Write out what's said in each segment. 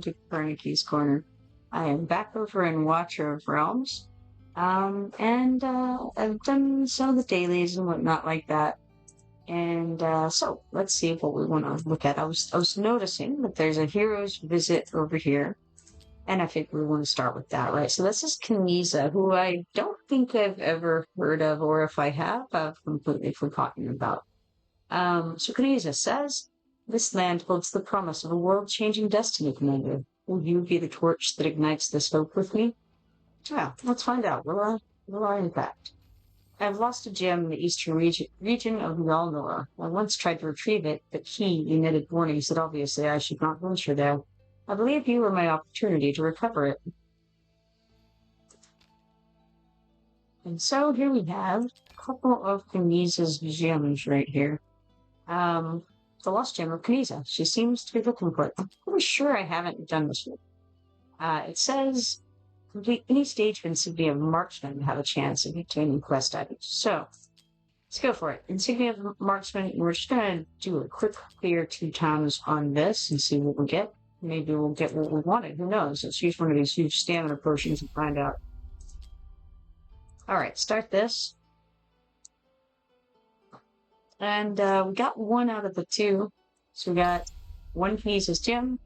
to Kipoerneke's Corner. I am back over in Watcher of Realms. I've done some of the dailies and whatnot like that. So let's see what we want to look at. I was noticing that there's a hero's visit over here, and I think we want to start with that, right? So this is Kaniza, who I don't think I've ever heard of, or if I have, I've completely forgotten about. So Kaniza says, this land holds the promise of a world-changing destiny, Commander. Will you be the torch that ignites this hope with me? Yeah, let's find out. Will I in fact? I've lost a gem in the eastern region of Yalnora. I once tried to retrieve it, but he emitted warnings that obviously I should not venture there. I believe you were my opportunity to recover it. And so here we have a couple of Kaniza's gems right here. The lost gem of Kaniza. She seems to be looking for it. I'm pretty sure I haven't done this one. It says complete any stage of Insignia of Marksman to have a chance of obtaining quest items. So let's go for it. Insignia of Marksman. We're just gonna do a quick clear 2 times on this and see what we get. Maybe we'll get what we wanted. Who knows? Let's use one of these huge stamina potions and find out. Alright, start this. And we got 1 out of the 2. So we got 1 Kinesis gem,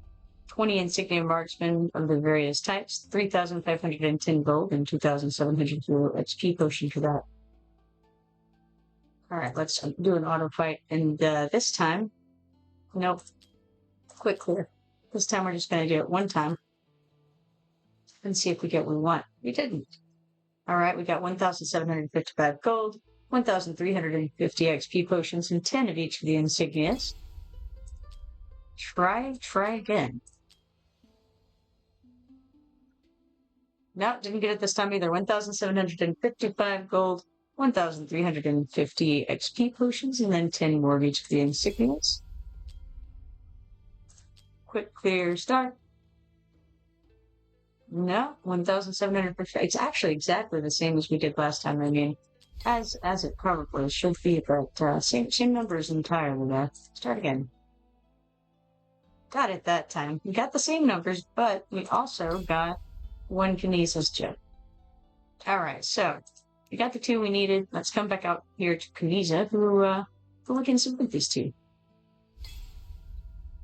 20 Insignia Marksman of the various types, 3,510 gold, and 2,700 XP potion for that. Alright, let's do an auto fight. And this time, nope, quick clear. This time we're just going to do it 1 time and see if we get what we want. We didn't. Alright, we got 1,755 gold, 1,350 XP potions, and 10 of each of the insignias. Try again. No, didn't get it this time either. 1,755 gold, 1,350 XP potions, and then 10 more of each of the insignias. Quick clear start. No, 1,750. It's actually exactly the same as we did last time. I mean, as it probably should be, but same numbers entirely there. Start again. Got it that time. We got the same numbers, but we also got 1 Kinesis gem. Alright, so we got the 2 we needed. Let's come back out here to Kaniza, who we can submit these to.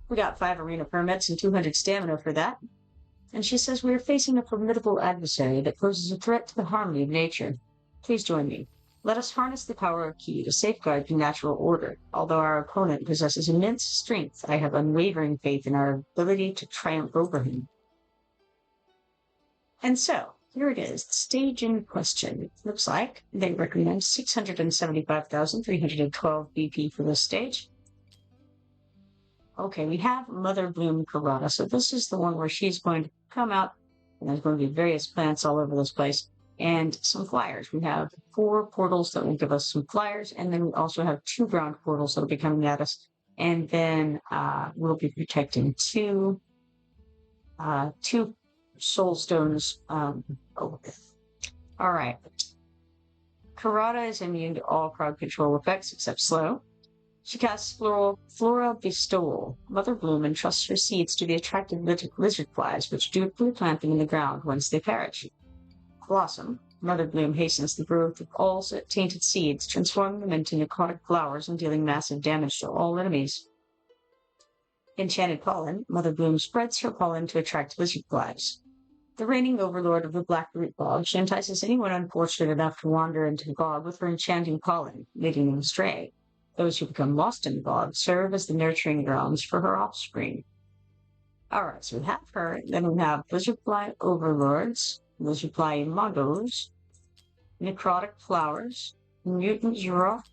We got 5 arena permits and 200 stamina for that. And she says we are facing a formidable adversary that poses a threat to the harmony of nature. Please join me. Let us harness the power of Ki to safeguard the natural order. Although our opponent possesses immense strength, I have unwavering faith in our ability to triumph over him. And so, here it is, the stage in question. It looks like they recommend 675,312 BP for this stage. Okay, we have Mother Bloom Karada. So this is the one where she's going to come out, and there's going to be various plants all over this place, and some flyers. We have 4 portals that will give us some flyers, and then we also have 2 ground portals that will be coming at us, and then we'll be protecting 2 soul stones over there. Alright. Karada is immune to all crowd control effects except slow. She casts Flora Bestowal. Mother Bloom entrusts her seeds to the attractive lizard flies, which dutifully plant them in the ground once they perish. Blossom. Mother Bloom hastens the growth of all tainted seeds, transforming them into necrotic flowers and dealing massive damage to all enemies. Enchanted Pollen. Mother Bloom spreads her pollen to attract lizard flies. The reigning overlord of the Black Root Bog, she entices anyone unfortunate enough to wander into the bog with her enchanting pollen, leading them astray. Those who become lost in the bog serve as the nurturing grounds for her offspring. Alright, so we have her. Then we have Lizardfly Overlords, Lizardfly Imagos, Necrotic Flowers, Mutant Jurok,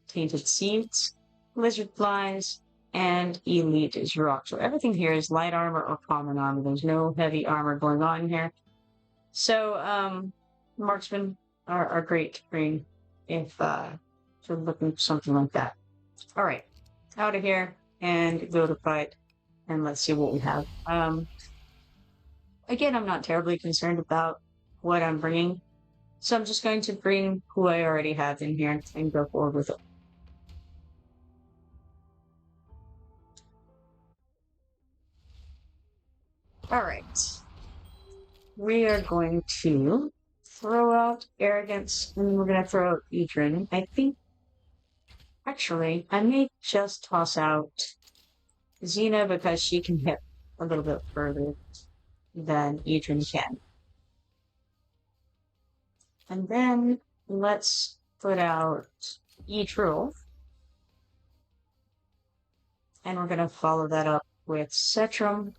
Tainted Seeds, Lizard Flies, and Elite Jurok. So everything here is light armor or common armor. There's no heavy armor going on here. So, marksmen are great to bring if you're looking for something like that. Alright, out of here and go to fight, and let's see what we have. Again, I'm not terribly concerned about what I'm bringing, so I'm just going to bring who I already have in here and go forward with it. Alright. We are going to throw out Arrogance, and we're going to throw out Edrin. I think, actually, I may just toss out Xena because she can hit a little bit further than Edrin can. And then let's put out Etril. And we're going to follow that up with Cetrum.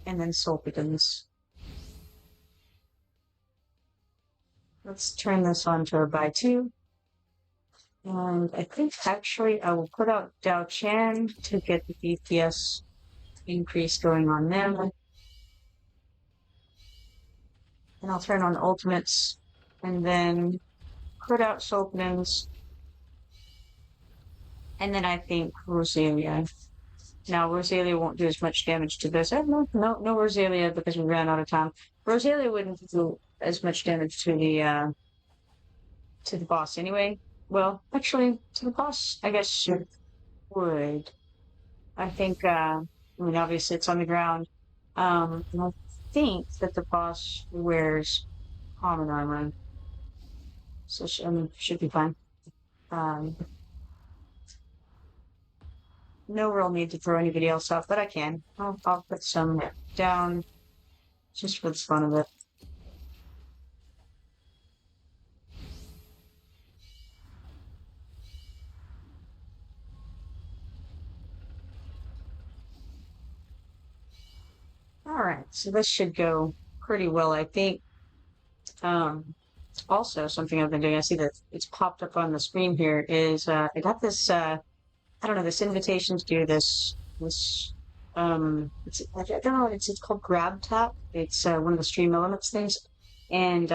And then Solpidens. Let's turn this on to a by 2. And I think actually I will put out Dao Chan to get the DPS increase going on them. And I'll turn on ultimates and then put out Solpidens. And then I think Rosalia. Now, Rosalia won't do as much damage to this. No Rosalia because we ran out of time. Rosalia wouldn't do as much damage to the boss anyway. Well, actually, to the boss, I guess she would. I think, I mean, obviously it's on the ground. I think that the boss wears common armor. So, should be fine. No real need to throw anybody else off, but I can. I'll put some down just for the fun of it. Alright, so this should go pretty well, I think. Also, something I've been doing, I see that it's popped up on the screen here, is I got this, I don't know, this invitation to do this, I don't know what it's called, Grab Tap. It's one of the Stream Elements things. And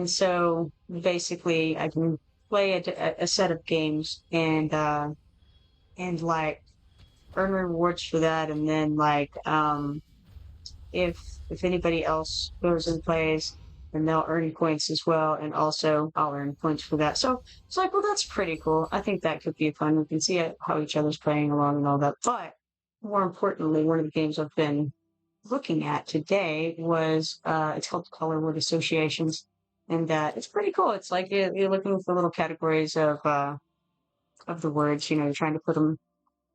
so basically I can play a set of games and like earn rewards for that, and then like if anybody else goes and plays, then they'll earn points as well, and also I'll earn points for that. So it's like, well, that's pretty cool. I think that could be fun. We can see how each other's playing along and all that. But more importantly, one of the games I've been looking at today was it's called Color Word Associations, and it's pretty cool. It's like you're looking for little categories of the words. You know, you're trying to put them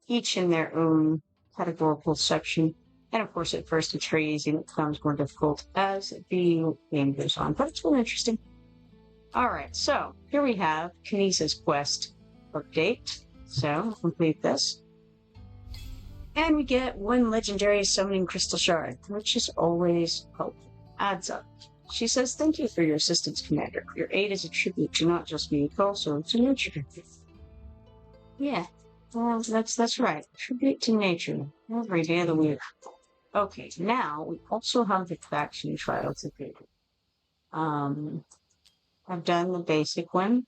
each in their own categorical section. And of course, at first it's very easy and it becomes more difficult as the game goes on. But it's really interesting. Alright, so here we have Kinesa's quest update. So, complete this. And we get 1 legendary summoning crystal shard, which is always helpful. Adds up. She says, "Thank you for your assistance, Commander. Your aid is a tribute to not just me, but also to nature." Yeah, well, that's right. Tribute to nature. Every day of the week. Okay, now we also have the faction trial to do. I've done the basic one,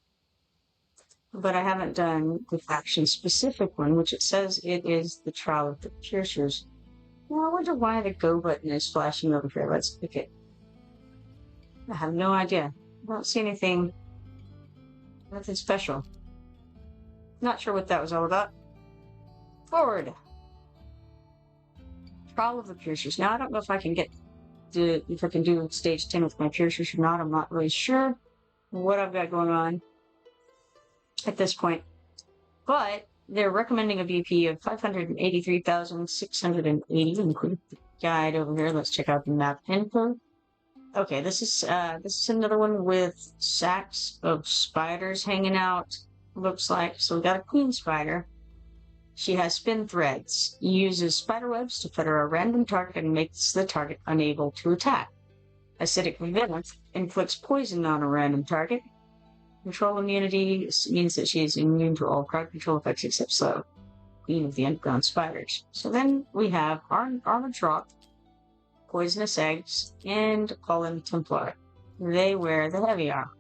but I haven't done the faction specific one, which it says it is the trial of the piercers. Well, I wonder why the go button is flashing over here. Let's pick it. I have no idea. I don't see anything special. Not sure what that was all about. Forward. Trial of the piercers. Now I don't know if I can if I can do stage 10 with my piercers or not. I'm not really sure what I've got going on at this point. But they're recommending a BP of 583,680, including the guide over here. Let's check out the map info. Okay, this is another one with sacks of spiders hanging out, looks like. So we got a queen spider. She has spin threads, uses spider webs to feather a random target and makes the target unable to attack. Acidic venom inflicts poison on a random target. Control immunity means that she is immune to all crowd control effects except slow. Queen of the underground spiders. So then we have Armored Drop, Poisonous Eggs, and Fallen Templar. They wear the heavy armor.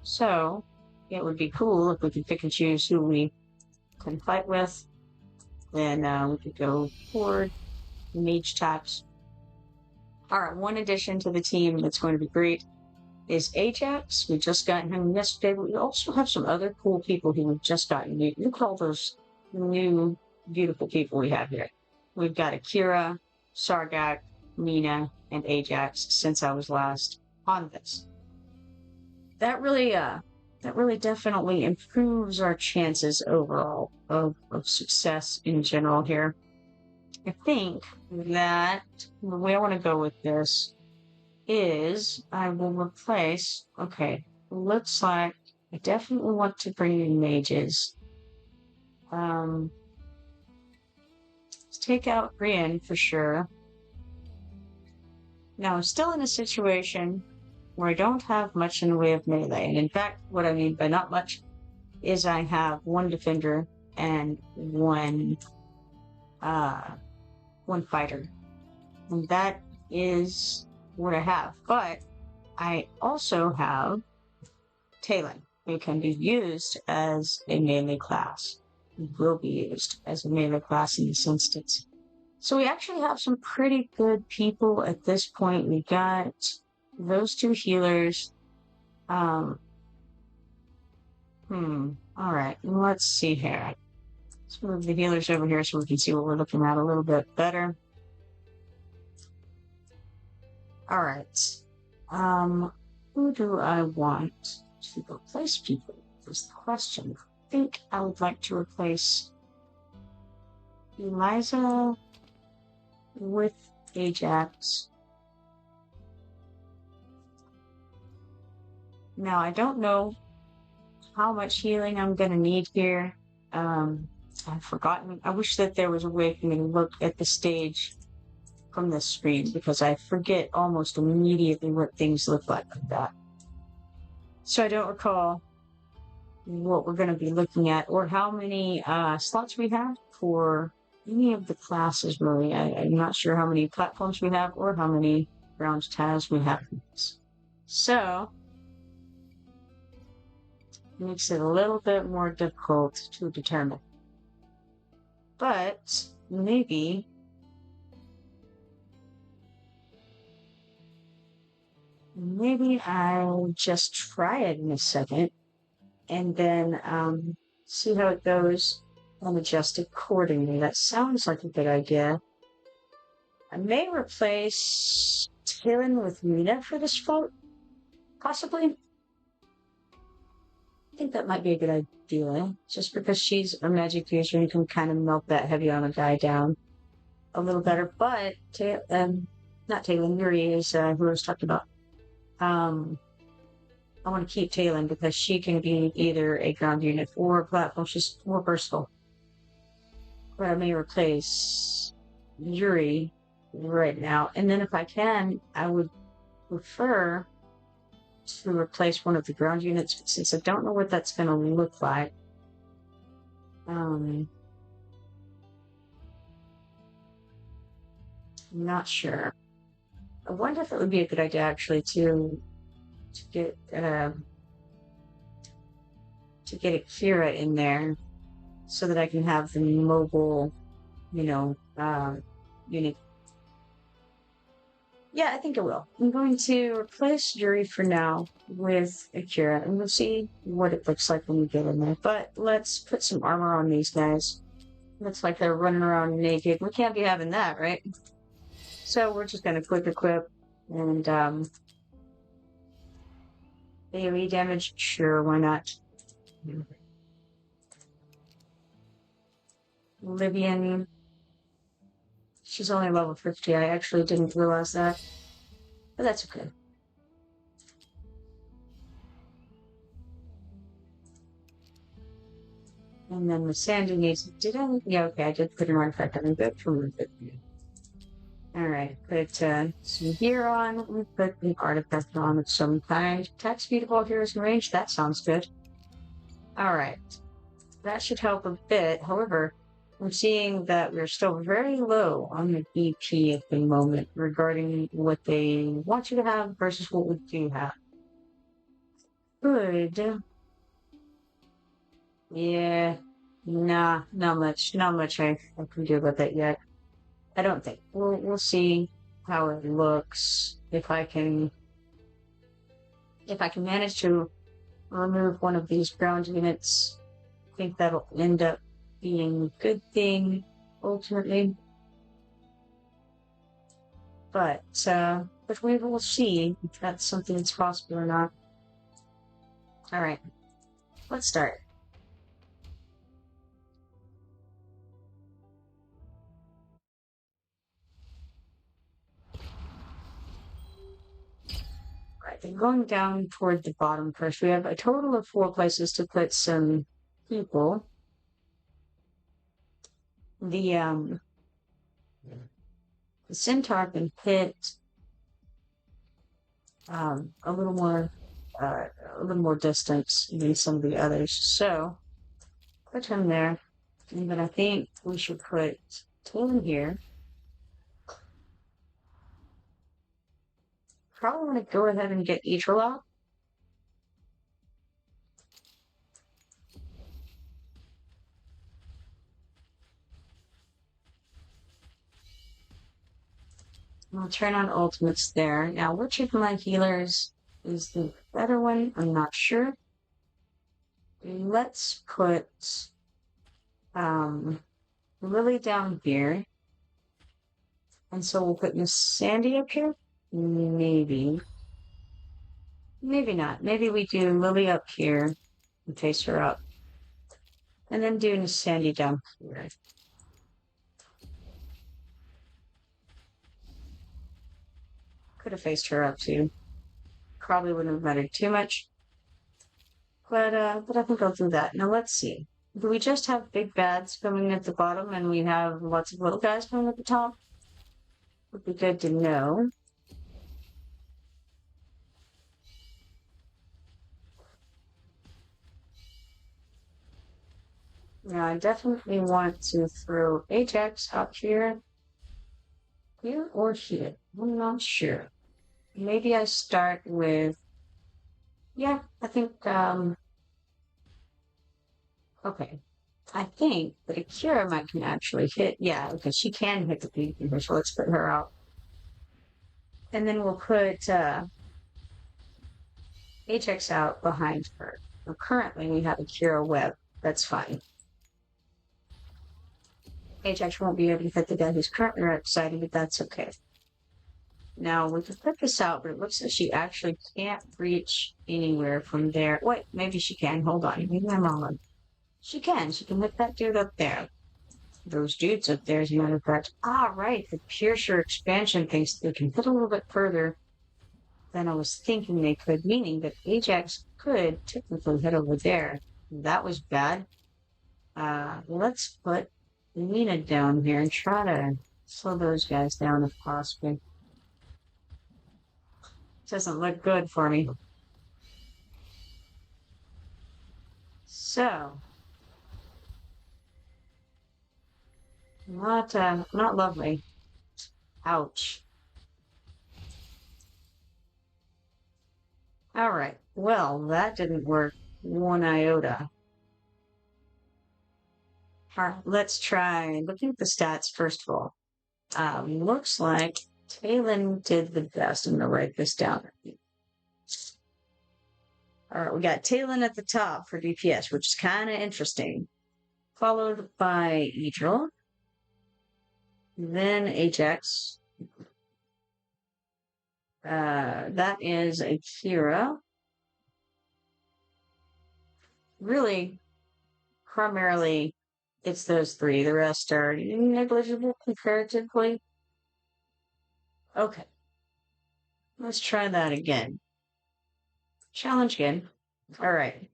So it would be cool if we could pick and choose who we can fight with. Then we could go forward, mage taps. Alright, one addition to the team that's going to be great is Ajax. We just got him yesterday, but we also have some other cool people who we've just gotten. Look at all those new, beautiful people we have here. we've got Akira, Sargath, Nina, and Ajax since I was last on this. That really definitely improves our chances overall of success in general here. I think that the way I want to go with this is I will replace, okay, looks like I definitely want to bring in mages. Let's take out Brienne for sure. Now I'm still in a situation where I don't have much in the way of melee. And in fact, what I mean by not much is I have one defender and one fighter. And that is what I have. But I also have Talon, who can be used as a melee class. It will be used as a melee class in this instance. So we actually have some pretty good people at this point. We got those two healers. All right, let's see here. Let's move the healers over here so we can see what we're looking at a little bit better. All right. Who do I want to replace people? Is the question. I think I would like to replace Eliza with Ajax. Now, I don't know how much healing I'm going to need here. I've forgotten. I wish that there was a way for me to look at the stage from this screen, because I forget almost immediately what things look like that. So I don't recall what we're going to be looking at or how many slots we have for any of the classes, really. I'm not sure how many platforms we have or how many ground tiles we have. So it makes it a little bit more difficult to determine. But maybe I'll just try it in a second and then see how it goes and adjust accordingly. That sounds like a good idea. I may replace Talon with Mina for this vote, possibly. I think that might be a good idea, just because she's a magic user and can kind of melt that heavy on a guy down a little better. But not Talon, Yuri is who I was talking about. I want to keep Talon because she can be either a ground unit or a platform. She's more versatile. But I may replace Yuri right now. And then if I can, I would prefer to replace one of the ground units, since I don't know what that's going to look like. I'm not sure. I wonder if it would be a good idea actually to get Akira in there so that I can have the mobile, unit. Yeah, I think I will. I'm going to replace Yuri for now with Akira, and we'll see what it looks like when we get in there. But let's put some armor on these guys. Looks like they're running around naked. We can't be having that, right? So we're just going to quick equip and AoE damage. Sure, why not? Libyan. She's only level 50. I actually didn't realize that. But that's okay. And then the Sandy needs... Yeah, okay, I did put an artifact on it for it. Alright, put some gear on. We put an artifact on of some kind. Attack speed of all heroes in range. That sounds good. Alright. That should help a bit. However, I'm seeing that we're still very low on the EP at the moment regarding what they want you to have versus what we do have. Good. Yeah. Nah, not much. Not much I can do about that yet. I don't think. We'll see how it looks. If I can manage to remove one of these ground units, I think that'll end up being a good thing ultimately. But we will see if that's something that's possible or not. Alright, let's start. Right, then going down toward the bottom first, we have a total of 4 places to put some people. The centaur can hit a little more distance than some of the others. So put him there, and then I think we should put Taylor here. Probably want to go ahead and get Etril out. I'll turn on ultimates there. Now, which of my healers is the better one? I'm not sure. Let's put Lily down here. And so we'll put Miss Sandy up here? Maybe. Maybe not. Maybe we do Lily up here and face her up. And then do Miss Sandy down here. Could have faced her up too. Probably wouldn't have mattered too much. But I think I'll do that. Now let's see. Do we just have big bads coming at the bottom and we have lots of little guys coming at the top? Would be good to know. Now I definitely want to throw Ajax up here. Here or here? I'm not sure. Maybe I start with... Yeah, I think, okay. I think that Akira might can actually hit... Yeah, because she can hit the beekeeper, so let's put her out. And then we'll put, Ajax out behind her. Well, currently we have Akira Web. That's fine. Ajax won't be able to hit the guy who's currently outside, but that's okay. Now, we can put this out, but it looks like she actually can't reach anywhere from there. Wait, maybe she can. Hold on. Maybe I'm wrong. She can. She can hit that dude up there. Those dudes up there, as a matter of fact. Ah, right. The Piercer expansion thinks they can hit a little bit further than I was thinking they could, meaning that Ajax could technically hit over there. That was bad. Let's put Lena down here and try to slow those guys down if possible. Doesn't look good for me. So, not lovely. Ouch. All right. Well, that didn't work one iota. All right, let's try looking at the stats first of all. Looks like Talon did the best. I'm going to write this down. All right, we got Talon at the top for DPS, which is kind of interesting. Followed by Etril. Then Ajax. That is Akira. Really, primarily, it's those three. The rest are negligible comparatively. Okay. Let's try that again. Challenge again. All right.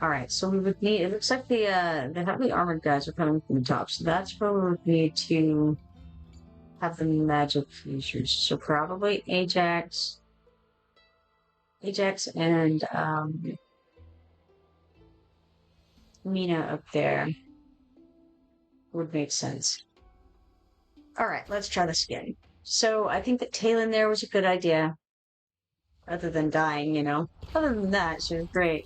All right, so we would need, it looks like the heavily armored guys are coming from the top, so that's where we would need to have the magic features. So probably Ajax and Mina up there would make sense. All right, let's try this again. So I think that Talon there was a good idea, other than dying, you know. Other than that, she was great.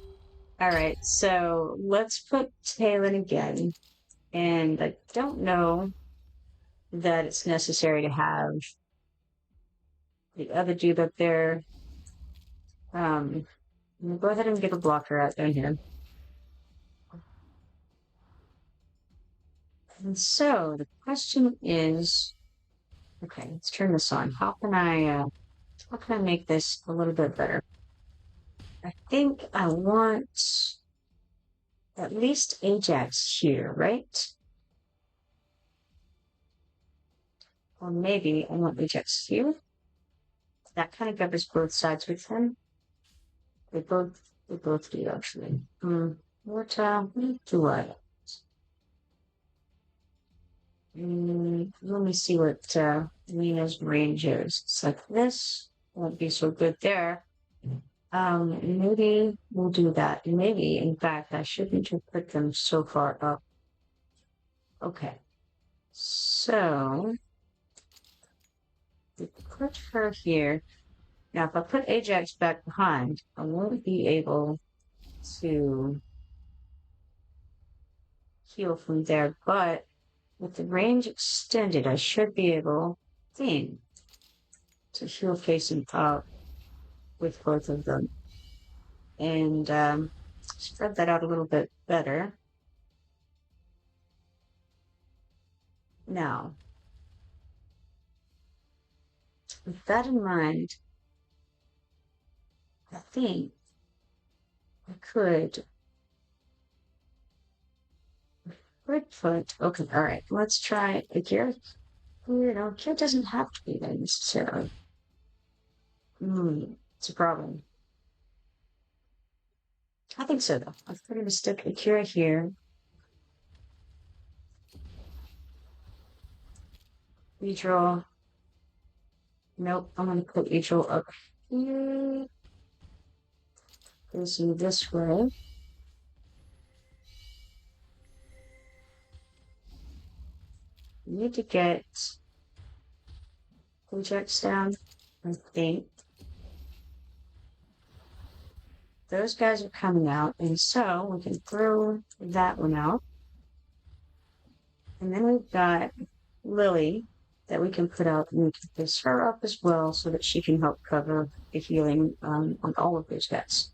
All right, so let's put Talon again. And I don't know that it's necessary to have the other dude up there. Go ahead and get a blocker out down here. And so the question is, okay, let's turn this on. How can I make this a little bit better? I think I want at least Ajax here, right? Or maybe I want Ajax here. That kind of covers both sides with him. They both do actually. What do I? Let me see what Lena's range is. It's like this. Won't be so good there. Maybe we'll do that. Maybe, in fact, I shouldn't have put them so far up. Okay. So, we put her here. Now, if I put Ajax back behind, I won't be able to heal from there, but with the range extended, I should be able, to heal facing up with both of them. And spread that out a little bit better. Now, with that in mind, I think I could put, okay, all right, let's try a gear. Gear doesn't have to be there necessarily. It's a problem. I think so, though. I'm going to stick Akira here. Redraw. Nope, I'm going to put redraw up here. Facing this way. Need to get Ajax down, I think. Those guys are coming out, and so we can throw that one out. And then we've got Lily that we can put out, and we can piss her up as well so that she can help cover the healing on all of those guys.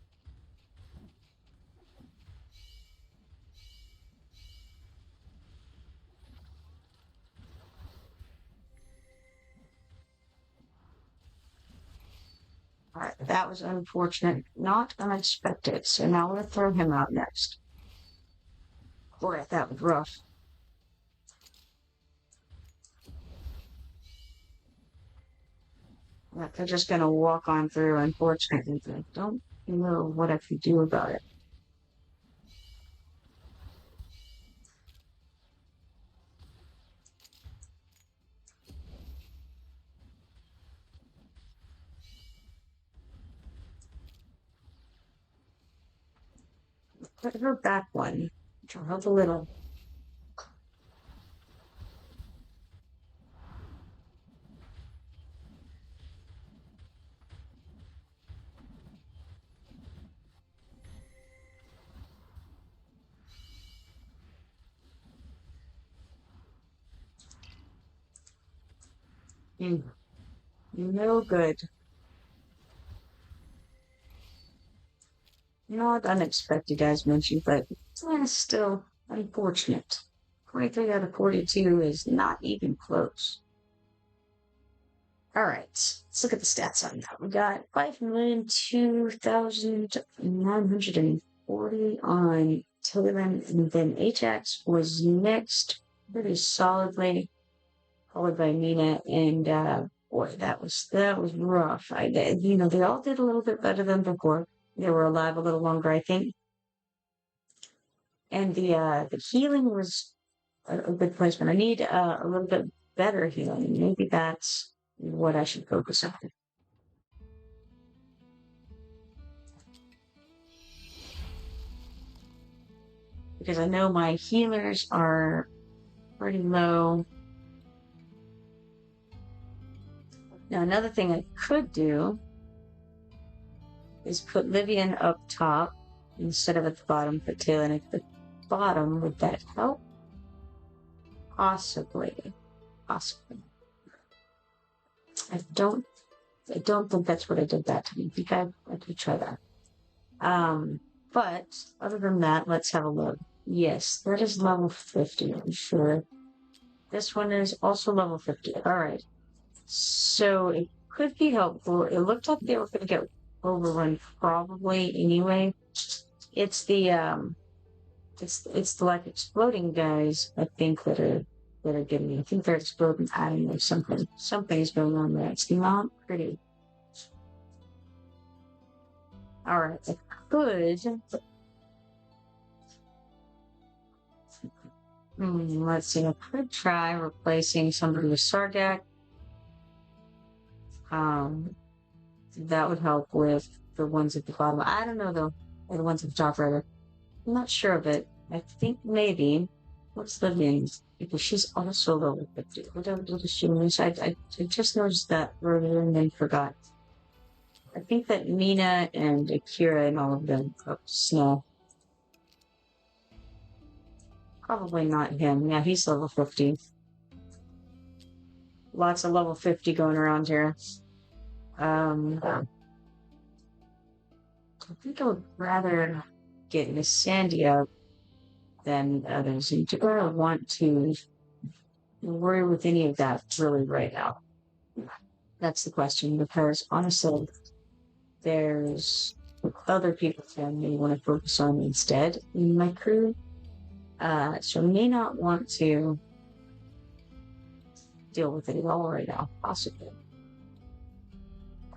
All right, that was unfortunate, not unexpected. So now we'll throw him out next. Boy, that was rough. They're just going to walk on through, unfortunately. I don't know what I can do about it. Put her back one. Which will help a little. No good. Not unexpected, as mentioned, but still unfortunate. 23 out of 42 is not even close. All right, let's look at the stats on that. We got 5,002,940 on Tillerman, and then Ajax was next pretty solidly, followed by Mina, and boy, that was rough. They all did a little bit better than before. They were alive a little longer, I think. And the healing was a good placement. I need a little bit better healing. Maybe that's what I should focus on. Because I know my healers are pretty low. Now, another thing I could do is put Livian up top instead of at the bottom, put Talon at the bottom. Would that help? Possibly. Possibly. I don't think that's what I did that time. I think I could try that. But other than that, let's have a look. Yes, that is level 50, I'm sure. This one is also level 50. Alright. So it could be helpful. It looked like they were gonna get overrun probably anyway. It's the it's the like exploding guys, I think, that are getting me. I think they're exploding. I don't know, something's going on there. It's not pretty. Alright, I could. Let's see, I could try replacing somebody with Sargath. That would help with the ones at the bottom. I don't know though, or the ones at the top rather. I'm not sure of it. I think maybe. What's the name? Because she's also level 50. What does she mean? I just noticed that earlier and then forgot. I think that Mina and Akira and all of them are small. Probably not him. Yeah, he's level 50. Lots of level 50 going around here. I think I would rather get Miss Sandy up than others. You don't want to worry with any of that really right now. That's the question, because honestly, there's other people that I may want to focus on instead in my crew. So I may not want to deal with it at all right now, possibly.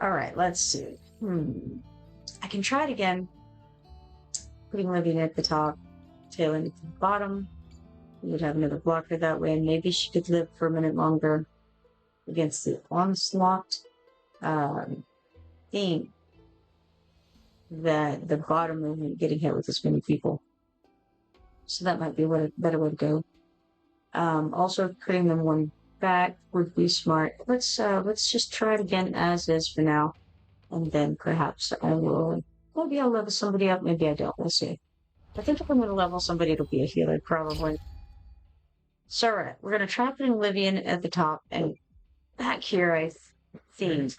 Alright, let's see. I can try it again. Putting Livian at the top, Taylor at the bottom. We would have another blocker that way, and maybe she could live for a minute longer against the onslaught. Think that the bottom isn't getting hit with as many people. So that might be a better way to go. Also putting them one back would be smart. Let's just try it again as is for now. And then perhaps maybe I'll level somebody up, maybe I don't, we'll see. I think if I'm gonna level somebody, it'll be a healer, probably. So alright, we're gonna try putting Livian at the top, and back here I think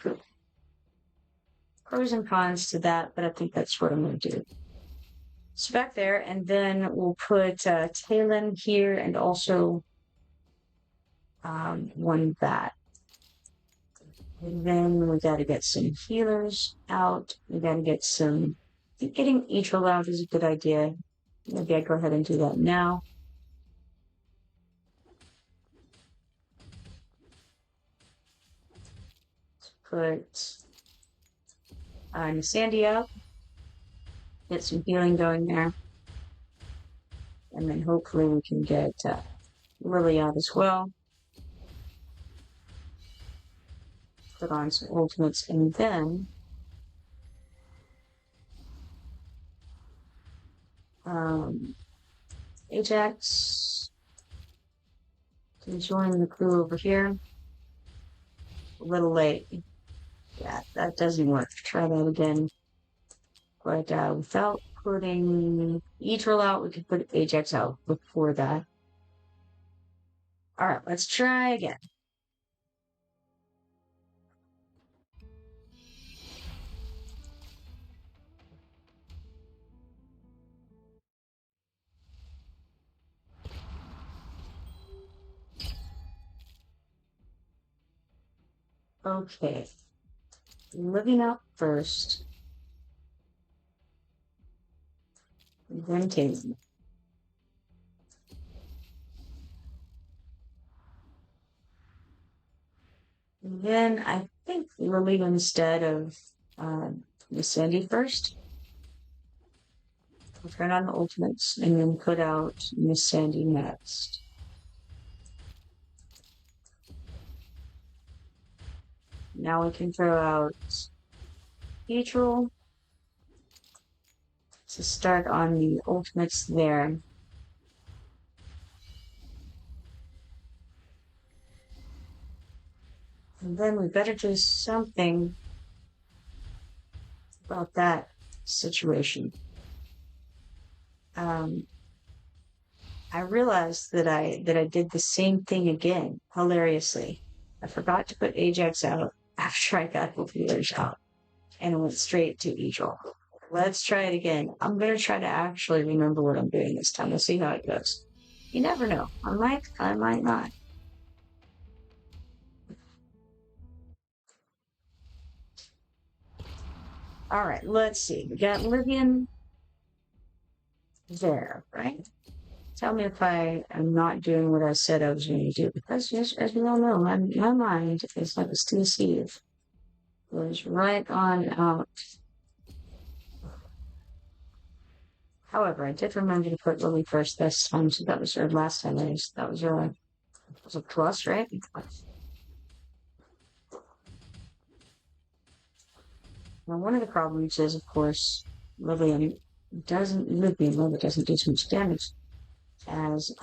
pros and cons to that, but I think that's what I'm gonna do. So back there, and then we'll put Talon here, and also one back. And then we gotta get some healers out. We gotta get some. I think getting Etral out is a good idea. Maybe I go ahead and do that now. Put Sandy up. Get some healing going there. And then hopefully we can get Lily out as well. Put on some ultimates, and then Ajax can join the crew over here. A little late. Yeah, that doesn't work. Try that again. But without putting Etral out, we could put Ajax out before that. Alright, let's try again. Okay. Living up first. Then Tatum. Then I think we'll leave instead of Miss Sandy first. We'll turn on the ultimates and then put out Miss Sandy next. Now we can throw out Etral to start on the ultimates there. And then we better do something about that situation. I realized that I did the same thing again, hilariously. I forgot to put Ajax out after I got the feelers out, and it went straight to Eagle. Let's try it again. I'm gonna try to actually remember what I'm doing this time. We'll see how it goes. You never know. I might not. All right, let's see. We got Livian there, right? Tell me if I am not doing what I said I was going to do. Because, yes, as we all know, my mind is like a steam sieve. It was right on out. However, I did remember to put Lily first this time, so that was her last time. That was a plus, right? Now, one of the problems is, of course, Lily doesn't do too much damage as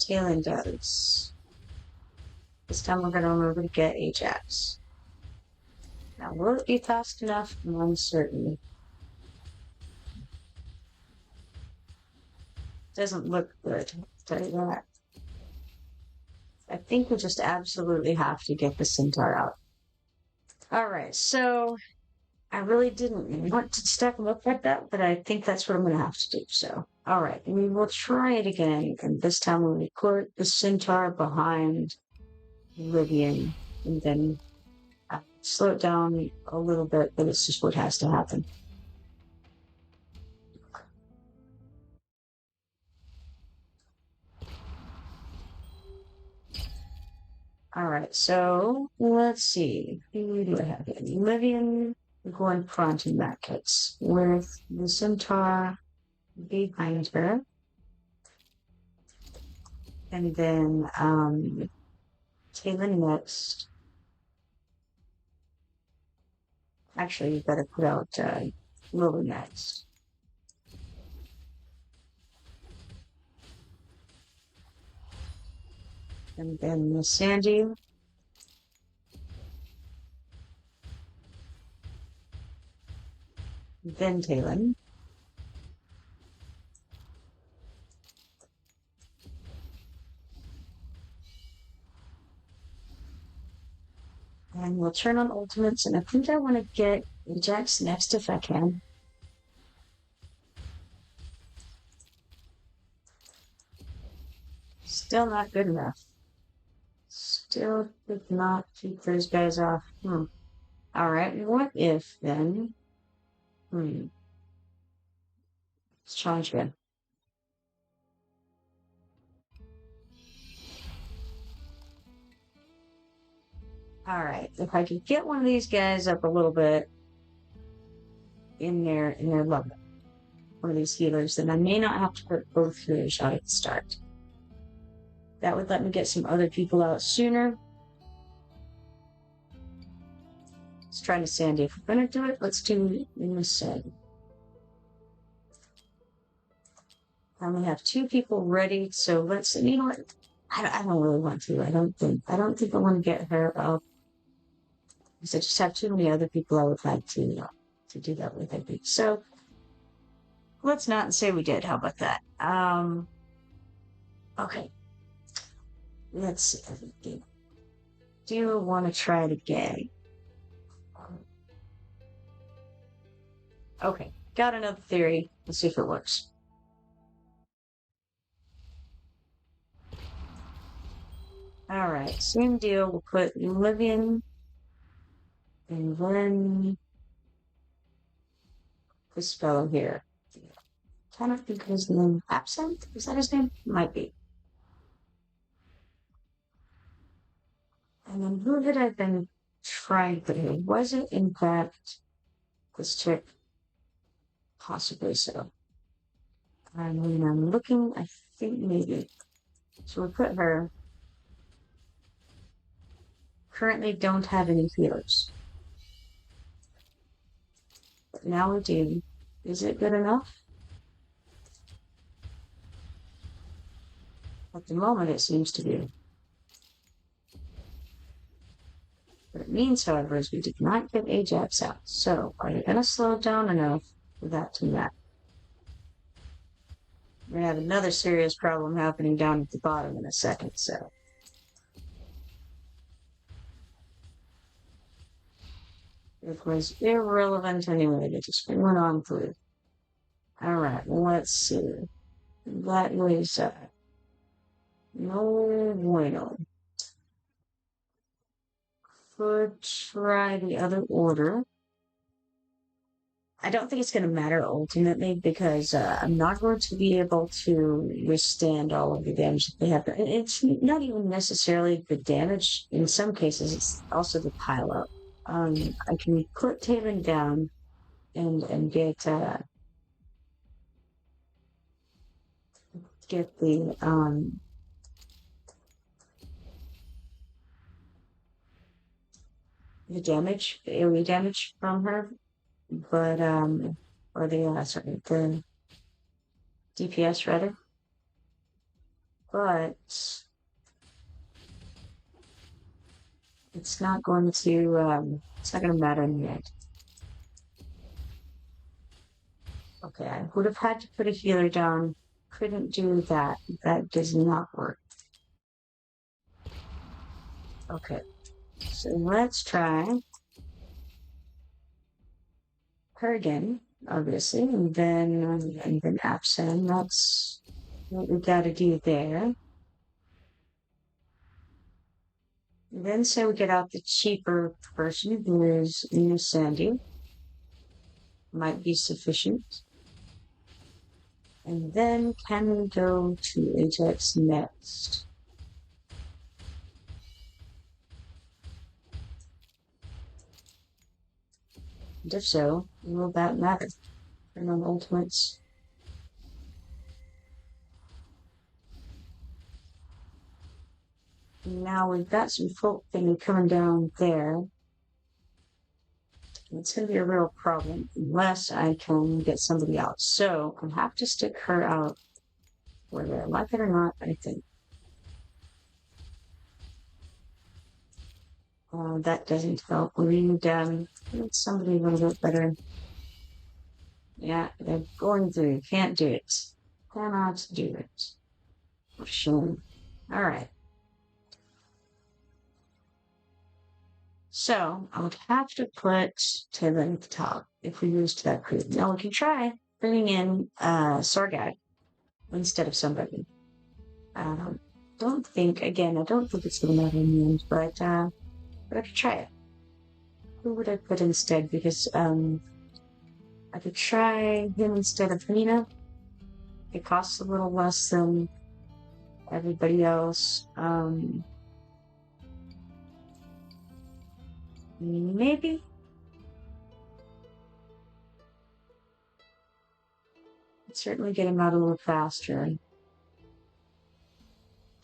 Talon does. This time we're going to remember to get Ajax. Now, will it be fast enough? I'm uncertain. Doesn't look good, I'll tell you that. I think we just absolutely have to get the Centaur out. Alright, so I really didn't want to stack them up like that, but I think that's what I'm going to have to do. So, alright, we will try it again, and this time we'll put the Centaur behind Livian, and then slow it down a little bit, but it's just what has to happen. Alright, so let's see. Who do I have here? Livian going front in that case, with the Centaur behind her. And then Talon next. Actually, you better put out Lily next. And then Sandy. Then Talon. And we'll turn on ultimates, and I think I want to get Ajax next if I can. Still not good enough. Still did not keep those guys off. Alright, what if then? Let's challenge again. Alright, if I could get one of these guys up a little bit in their level, one of these healers, then I may not have to put both healers out at the start. That would let me get some other people out sooner. Let's try to Sandy. If we're gonna do it, let's do Sandy. I only have 2 people ready, so let's. You know what? I don't really want to. I don't think I want to get her up. Because I just have too many other people I would like to do that with. I think so. Let's not say we did. How about that? Okay. Let's see. Do you want to try it again? Okay, got another theory. Let's see if it works. Alright, same deal. We'll put Livian and then this fellow here. Cannot think of his name. Absent? Is that his name? Might be. And then who had I been trying to do? Was it, in fact, this chick? Possibly so. I mean, I'm looking, I think maybe. So we'll put her. Currently don't have any healers. But now we do. Is it good enough? At the moment, it seems to be. What it means, however, is we did not get Ajax out. So, are you going to slow it down enough for that to matter. We're gonna have another serious problem happening down at the bottom in a second, so. It was irrelevant anyway, they just went on through. Alright, let's see. That was, no bueno. Could try the other order. I don't think it's going to matter ultimately because I'm not going to be able to withstand all of the damage that they have. It's not even necessarily the damage. In some cases, it's also the pile up. I can put Taven down and get the damage, the AoE damage from her, but or the sorry, the DPS rather, but it's not going to matter in the end. Okay, I would have had to put a healer down. Couldn't do that. That does not work. Okay, so let's try her again, obviously, and then absent. That's what we gotta do there. And then say we get out the cheaper person who is Sandy. Might be sufficient. And then can we go to Ajax next? And if so, will that matter? Turn on ultimates. Now we've got some folk thing coming down there. It's going to be a real problem unless I can get somebody out. So I'll have to stick her out, whether I like it or not, I think. That doesn't help. We need somebody a little bit better. Yeah, they're going through. Can't do it. Cannot do it. For sure. All right. So I would have to put Taylor at the top if we used that group. Now we can try bringing in Sargath instead of somebody. I don't think it's going to matter in the end, but I could try it. Who would I put instead? Because I could try him instead of Nina. It costs a little less than everybody else. Maybe. Certainly get him out a little faster.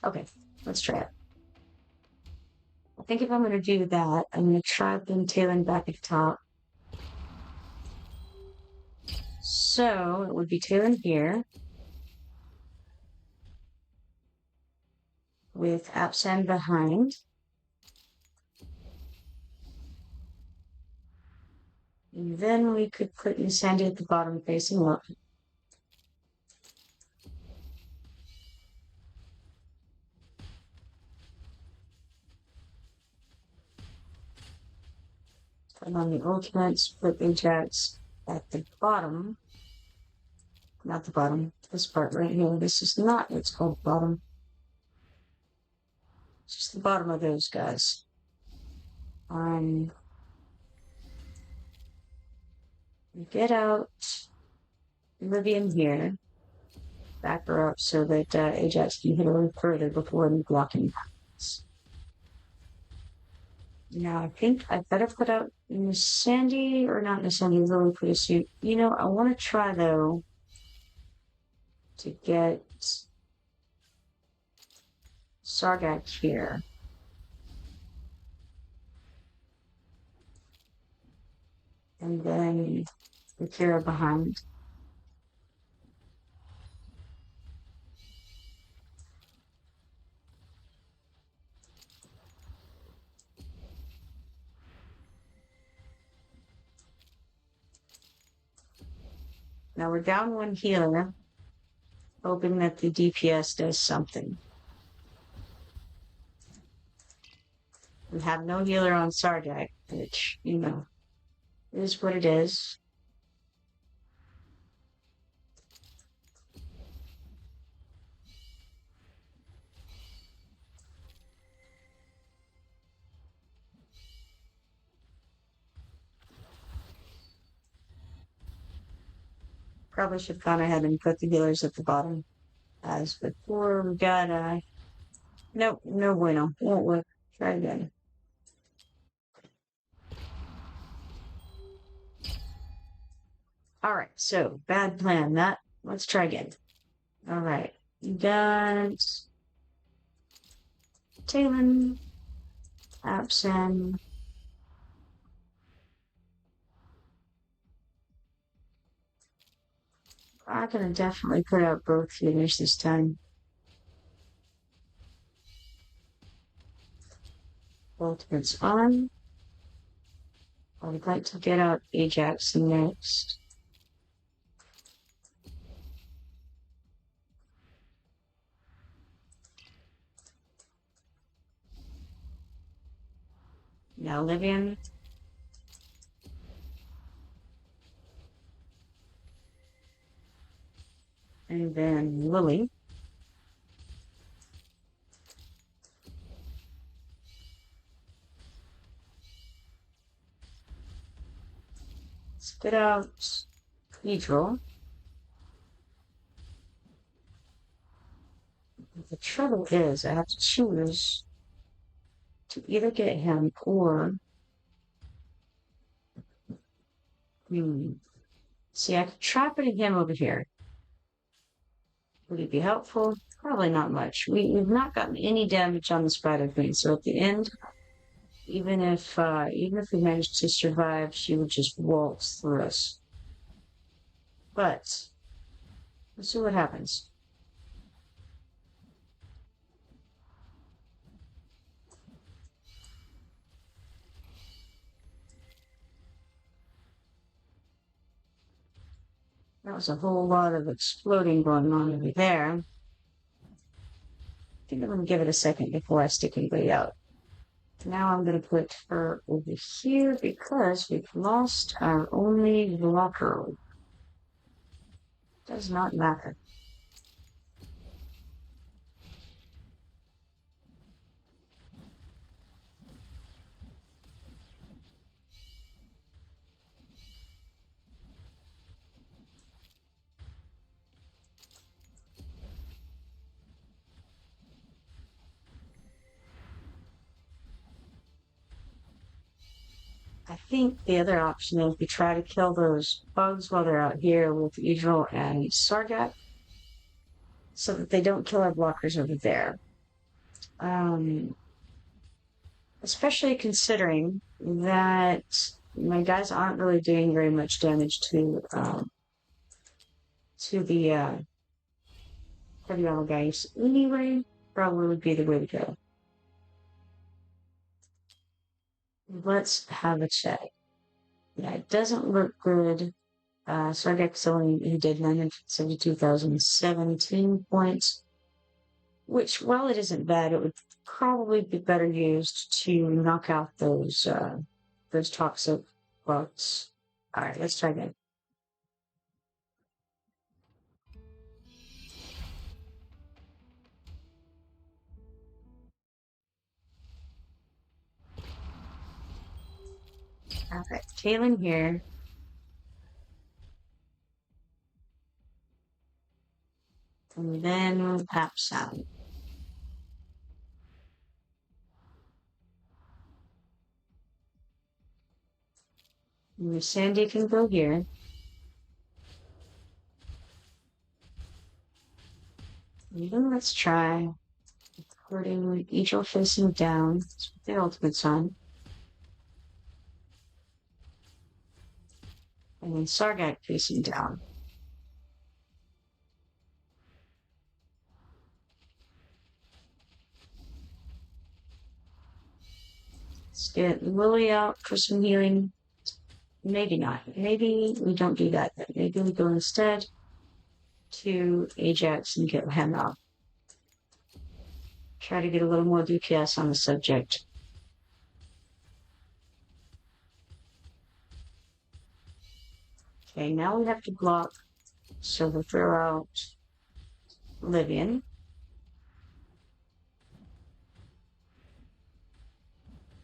Okay, let's try it. I think if I'm going to do that, I'm going to try putting Talon back at the top. So it would be Talon here with Absan behind. And then we could put Sandy at the bottom facing up. And on the ultimates, put Ajax at the bottom. Not the bottom, this part right here. This is not what's called bottom. It's just the bottom of those guys. Get out Livian here. Back her up so that Ajax can hit a little further before any blocking happens. Now, I think I better put out Miss Sandy, or not Miss Sandy, really pretty suit. You know, I want to try, though, to get Sargath here. And then Akira behind. Now we're down one healer, hoping that the DPS does something. We have no healer on Sargath, which, you know, is what it is. Probably should have gone ahead and put the healers at the bottom. As before, we got, nope, no bueno. Won't work. Try again. All right, so bad plan. Let's try again. All right, you got Talon, Absen. I'm gonna definitely put out both healers this time. Ultimate's on. I would like to get out Ajax next. Now Livian. And then Lily. Spit out Cathedral. The trouble is, I have to choose to either get him or. See, I could try putting him over here. Would it be helpful? Probably not much. We've not gotten any damage on the Spider Queen, so at the end, even if we managed to survive, she would just waltz through us. But let's see what happens. That was a whole lot of exploding going on over there. I think I'm going to give it a second before I stick anybody out. Now I'm going to put her over here because we've lost our only blocker. Does not matter. I think the other option is we try to kill those bugs while they're out here with Idril and Sargath so that they don't kill our blockers over there. Especially considering that my guys aren't really doing very much damage to the heavy armor guys anyway. Probably would be the way to go. Let's have a check. Yeah, it doesn't look good. Sargath only he did 972,017 points, which, while it isn't bad, it would probably be better used to knock out those toxic bugs. All right, let's try again. All right, Kaylin here. And then Pap Sound. Sandy can go here. Even let's try putting Angel facing down. That's what the ultimate's on. And then Sargath facing down. Let's get Lily out for some healing. Maybe not. Maybe we don't do that. Maybe we go instead to Ajax and get him out. Try to get a little more DPS on the subject. Okay, now we have to block, so we'll throw out Livian.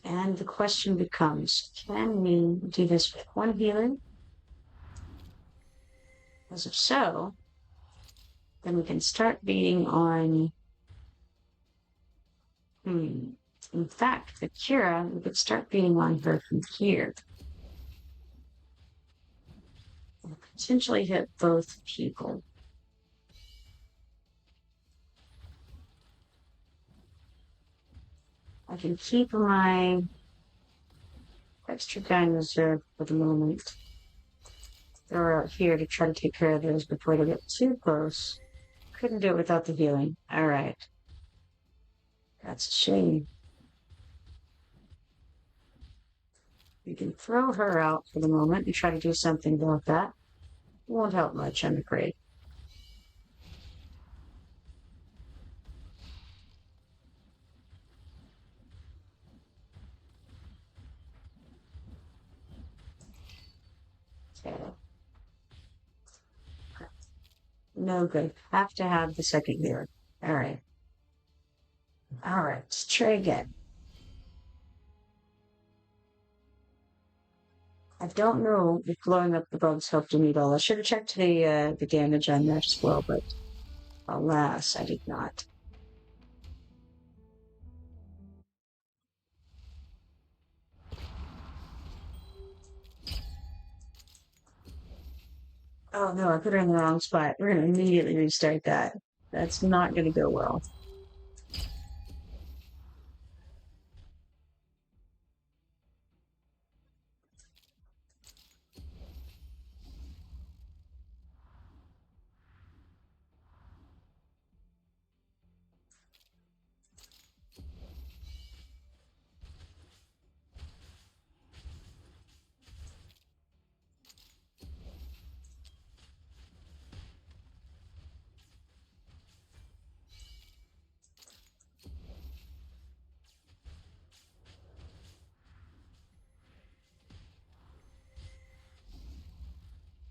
And the question becomes, can we do this with one healer? Because if so, then we can start beating on... In fact, the Kira, we could start beating on her from here. We'll potentially hit both people. I can keep my extra guy in reserve for the moment. They're out here to try to take care of those before they get too close. Couldn't do it without the healing. Alright. That's a shame. We can throw her out for the moment and try to do something about that. Won't help much, I'm afraid. Okay. No good. Have to have the second gear. Alright. Alright, let's try again. I don't know if blowing up the bugs helped me at all. I should have checked the damage on that as well, but alas, I did not. Oh no, I put her in the wrong spot. We're gonna immediately restart that. That's not gonna go well.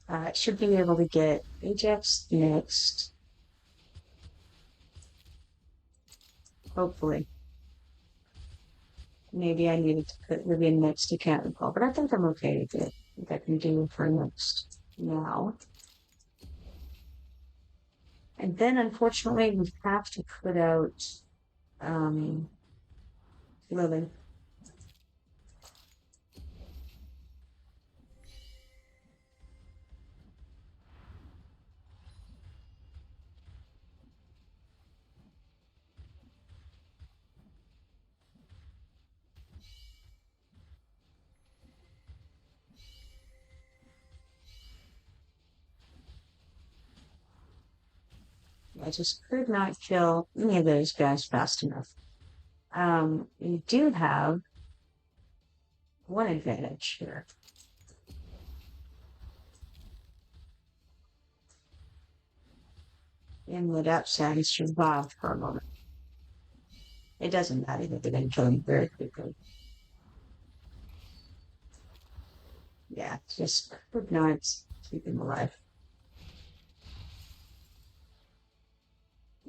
I should be able to get Ajax next. Hopefully. Maybe I needed to put Rivian next to Cannonball, but I think I'm okay with it. I think I can do it for next now. And then, unfortunately, we have to put out Lily. I just could not kill any of those guys fast enough. We do have one advantage here. And the Dapsang survived for a moment. It doesn't matter that they didn't kill him very quickly. Yeah, just could not keep him alive.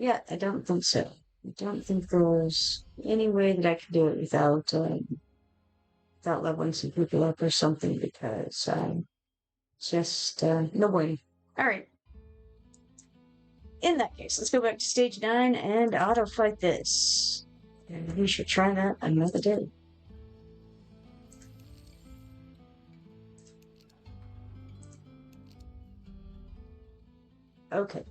Yeah, I don't think so. I don't think there's any way that I could do it without leveling some people up or something, because just no way. All right. In that case, let's go back to stage 9 and auto fight this. And we should try that another day. Okay.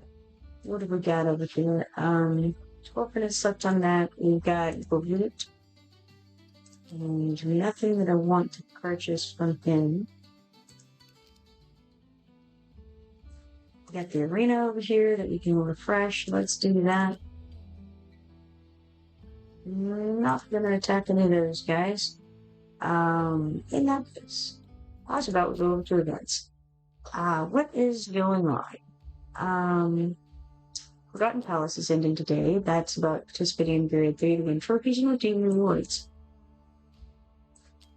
What have we got over here? 12 minutes left on that. We've got Balut. And nothing that I want to purchase from him. We got the arena over here that we can refresh. Let's do that. Not gonna attack any of those guys. In that case, How's about going to events? What is going on? Forgotten Palace is ending today. That's about participating in period 3 to win trophies and redeem rewards.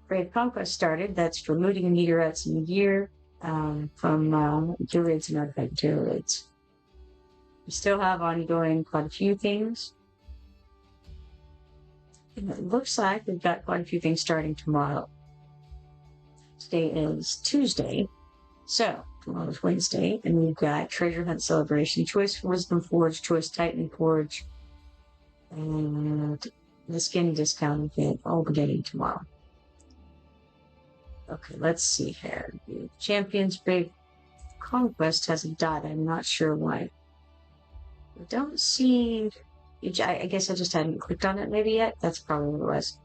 Great Conquest started. That's for looting and meteorites in the year from druids and artifact druids. We still have ongoing quite a few things. And it looks like we've got quite a few things starting tomorrow. Today is Tuesday, so tomorrow's Wednesday, and we've got Treasure Hunt Celebration, Choice Wisdom Forge, Choice Titan Forge, and the Skin Discount event all beginning tomorrow. Okay, let's see here. The Champions Big Conquest has a dot. I'm not sure why. I don't see... I guess I just hadn't clicked on it maybe yet. That's probably what it was.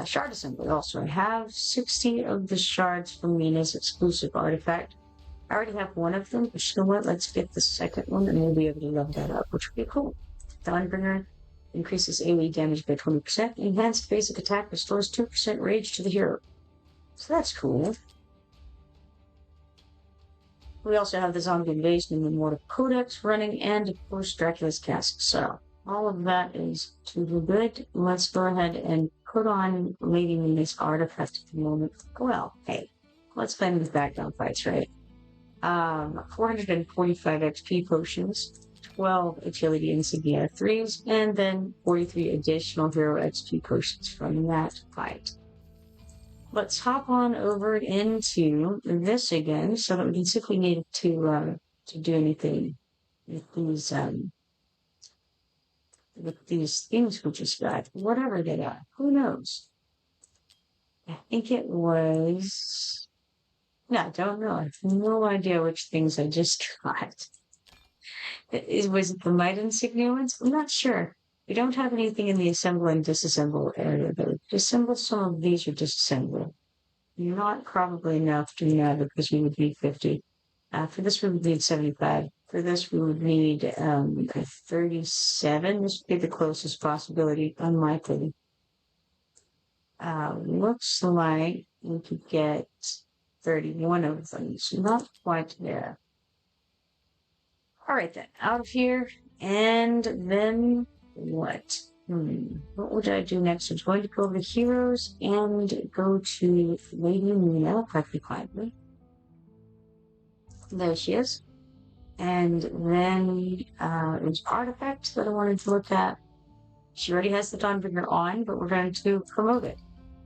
Shard Assembly also. I have 60 of the shards from Mina's exclusive artifact. I already have one of them, but you know what? Let's get the second one and we'll be able to level that up, which would be cool. Dawnbringer increases AoE damage by 20%. Enhanced basic attack restores 2% rage to the hero. So that's cool. We also have the Zombie Invasion and the Immortal Codex running, and of course Dracula's Cask. So all of that is to the good. Let's go ahead and put on Lady Mina's artifact at the moment. Well, hey, let's play these background fights, right? 445 XP potions, 12 agility insignia 3s, and then 43 additional hero XP potions from that fight. Let's hop on over into this again so that we can see if we need to do anything with these things we just got. Whatever they are. Who knows? I think it was... No, I don't know. I have no idea which things I just got. Was it the Might Insignia ones? I'm not sure. We don't have anything in the assemble and disassemble area, though. Disassemble some of these or disassemble. Not probably enough to matter because we would need 50. For this, we would need 75. For this, we would need 37. This would be the closest possibility, unlikely. Looks like we could get 31 of them, so not quite there. All right, then. Out of here, and then what? What would I do next? I'm going to go over to Heroes and go to Lady Mina, practically. There she is. And then there's Artifacts that I wanted to look at. She already has the Dawnbringer on, but we're going to promote it.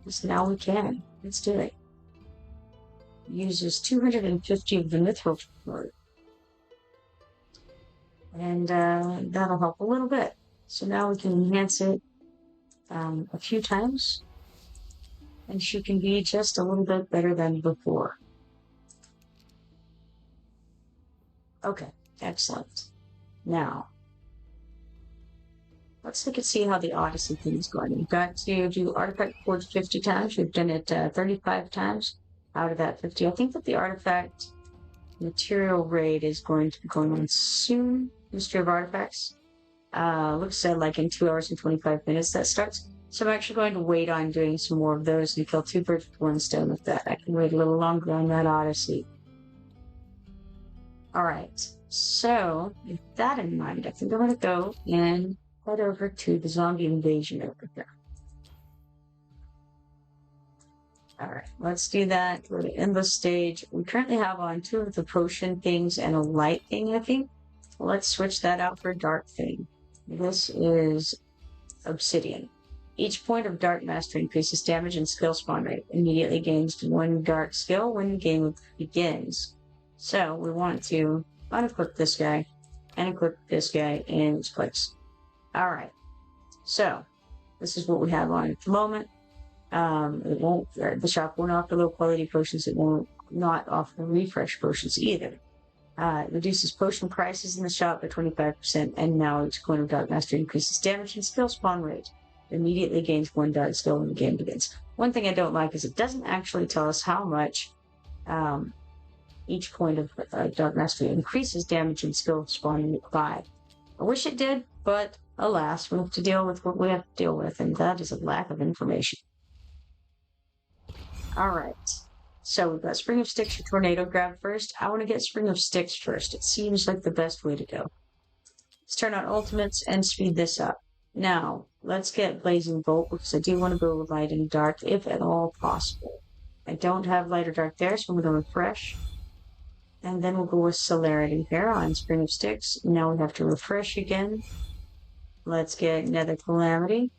So now we can. Let's do it. Uses 250 of the Mithril Sword. And that'll help a little bit. So now we can enhance it a few times. And she can be just a little bit better than before. Okay, excellent. Now, let's look and see how the Odyssey thing is going. We've got to do Artifact Forge 50 times. We've done it 35 times out of that 50. I think that the Artifact Material Raid is going to be going on soon. Mystery of Artifacts. Looks like in 2 hours and 25 minutes that starts. So I'm actually going to wait on doing some more of those and kill 2 birds with 1 stone with that. I can wait a little longer on that Odyssey. Alright, so with that in mind, I think I'm going to go and head over to the zombie invasion over here. Alright, let's do that. We're to end the stage. We currently have on 2 of the potion things and a light thing, I think. Let's switch that out for a dark thing. This is Obsidian. Each point of Dark Mastery increases damage and skill spawn rate. Immediately gains 1 dark skill when the game begins. So we want to unequip this guy and equip this guy in its place. Alright. So this is what we have on at the moment. It won't, the shop won't offer low quality potions. It won't not offer refresh potions either. It reduces potion prices in the shop by 25%, and now each coin of Dark Mastery increases damage and skill spawn rate. It immediately gains 1 dark skill when the game begins. One thing I don't like is it doesn't actually tell us how much each point of Dark Mastery increases damage and skill spawn rate by. I wish it did, but alas, we have to deal with what we have to deal with, and that is a lack of information. Alright, So we've got Spring of Sticks or Tornado Grab first. I want to get Spring of Sticks first. It seems like the best way to go. Let's turn on ultimates and speed this up. Now, let's get Blazing Bolt because I do want to go with light and dark if at all possible. I don't have light or dark there, so I'm going to refresh. And then we'll go with Celerity here on Spring of Sticks. Now we have to refresh again. Let's get Nether Calamity.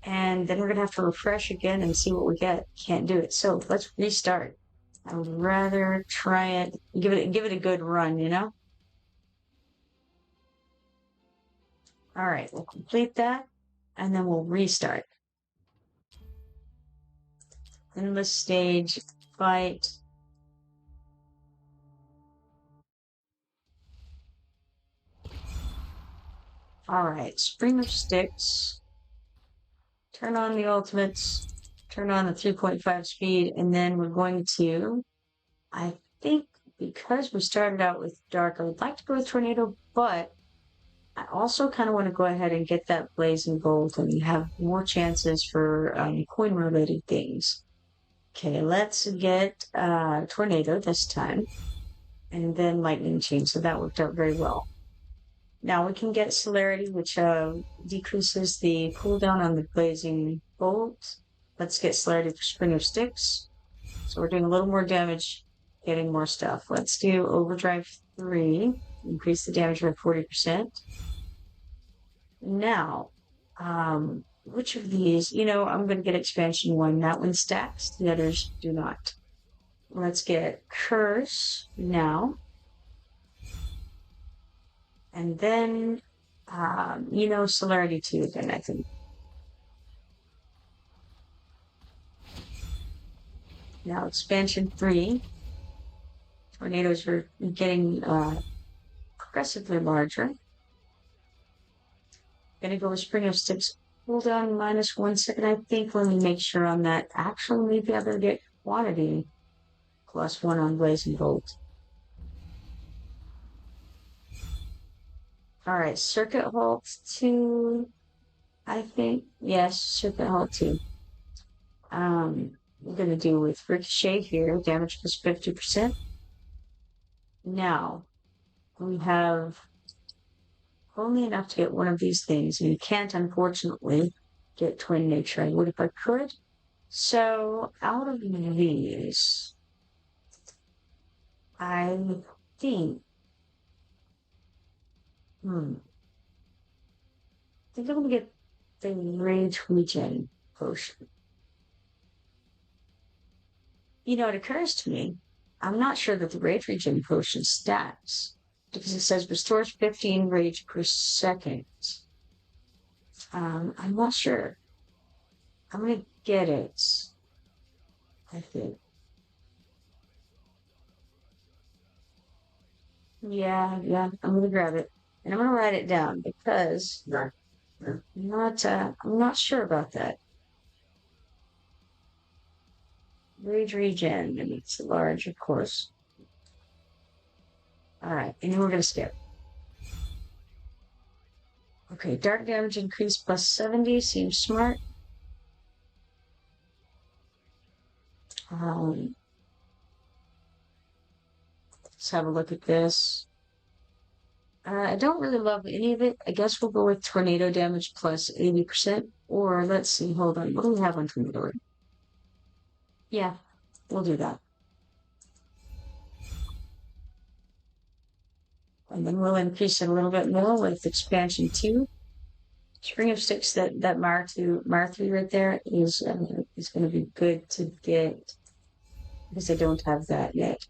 And then we're going to have to refresh again and see what we get. Can't do it. So let's restart. I would rather try it, give it a good run, you know? All right, we'll complete that, and then we'll restart. Endless stage, fight. All right, Spring of Sticks. Turn on the ultimates, turn on the 3.5 speed, and then we're going to, I think because we started out with dark, I would like to go with tornado, but I also kind of want to go ahead and get that blazing bolt and have more chances for coin related things. Okay, let's get tornado this time, and then lightning chain. So that worked out very well. Now we can get celerity, which decreases the cooldown on the blazing bolt. Let's get celerity for Spring of Sticks. So we're doing a little more damage, getting more stuff. Let's do overdrive 3, increase the damage by 40%. Now, which of these, I'm going to get expansion 1. That one stacks, the others do not. Let's get curse now. And then, celerity 2 again, I think. Now, expansion 3. Tornadoes are getting progressively larger. Gonna go with Spring of Sticks. Hold on -1 second. I think let me make sure on that. Actually, maybe I better get quantity +1 on Blazing Bolt. Alright, Circuit Halt 2, I think. Yes, Circuit Halt 2. We're gonna do with Ricochet here, damage +50%. Now, we have only enough to get one of these things, and you can't, unfortunately, get Twin Nature. I would if I could. So, out of these, I think, I think I'm going to get the Rage Regen potion. It occurs to me, I'm not sure that the Rage Regen potion stacks, because it says restores 15 rage per second. I'm not sure. I'm going to get it, I think. Yeah, I'm going to grab it. And I'm going to write it down because I'm not sure about that. Rage regen, and it's large, of course. Alright, and then we're going to skip. Okay, dark damage increase +70 seems smart. Let's have a look at this. I don't really love any of it. I guess we'll go with tornado damage +80%. Or let's see, hold on. What do we have on tornado? Yeah, we'll do that. And then we'll increase it a little bit more with expansion 2. Spring of Sticks, that Mar 3 right there is going to be good to get because I don't have that yet.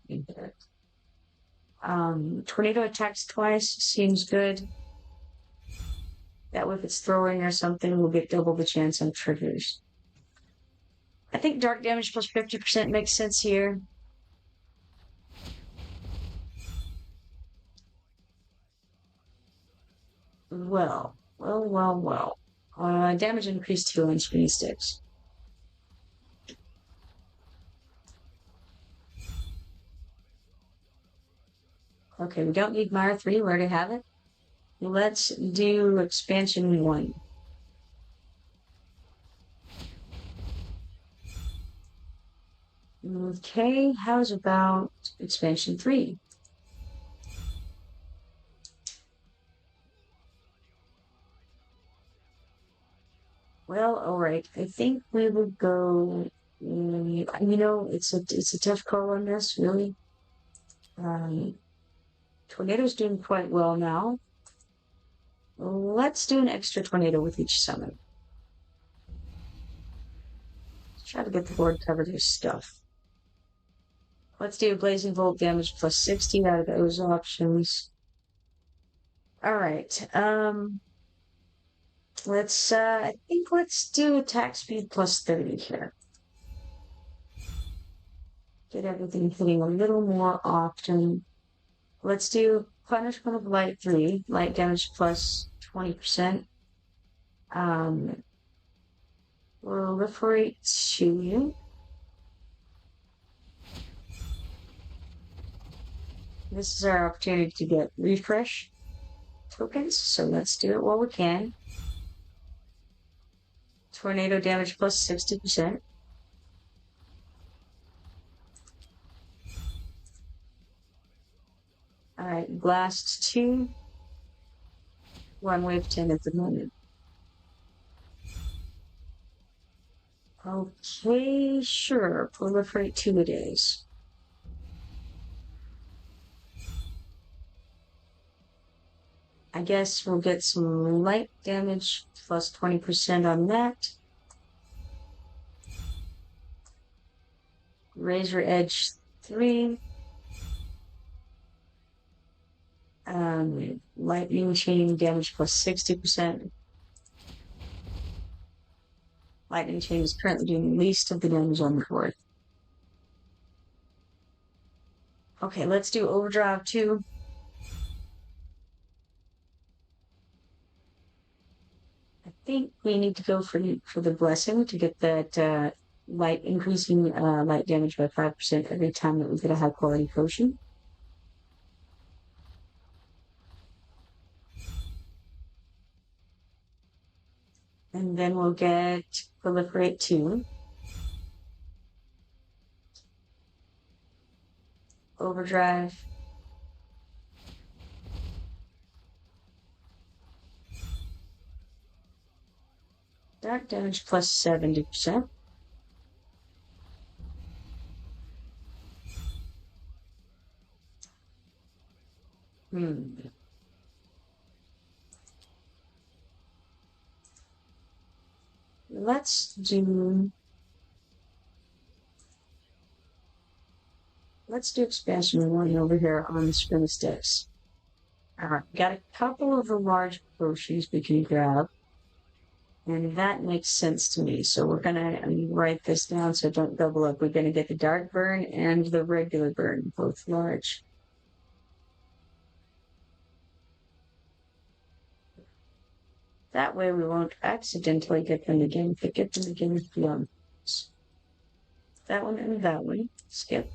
Tornado attacks twice seems good. That way if it's throwing or something, we'll get double the chance on triggers. I think dark damage +50% makes sense here. Well. Damage increased 2 on Spring of Sticks. Okay, we don't need Mar 3, we already have it. Let's do expansion 1. Okay, how's about expansion 3? Well, all right. I think we would go. It's a tough call on this, really. Um, Tornado's doing quite well now. Let's do an extra tornado with each summon. Try to get the board covered with stuff. Let's do blazing bolt damage plus 60 out of those options. All right. I think let's do attack speed plus 30 here. Get everything hitting a little more often. Let's do punishment of light 3, light damage plus 20%. Proliferate 2. This is our opportunity to get refresh tokens, so let's do it while we can. Tornado damage plus 60%. Alright, blast 2. One wave 10 at the moment. Okay, sure. Proliferate 2 it is. I guess we'll get some light damage plus 20% on that. Razor Edge 3. Lightning Chain damage plus 60%. Lightning Chain is currently doing least of the damage on the board. Okay, let's do Overdrive 2. I think we need to go for the Blessing to get that increasing light damage by 5% every time that we get a high quality potion. And then we'll get Proliferate 2. Overdrive. Dark damage plus 70%. Let's do expansion 1 over here on the spin sticks. Alright, got a couple of the large potions we can grab. And that makes sense to me. So we're gonna write this down so don't double up. We're gonna get the dark burn and the regular burn, both large. That way we won't accidentally get them again, but get them again with the that one and that one. Skip.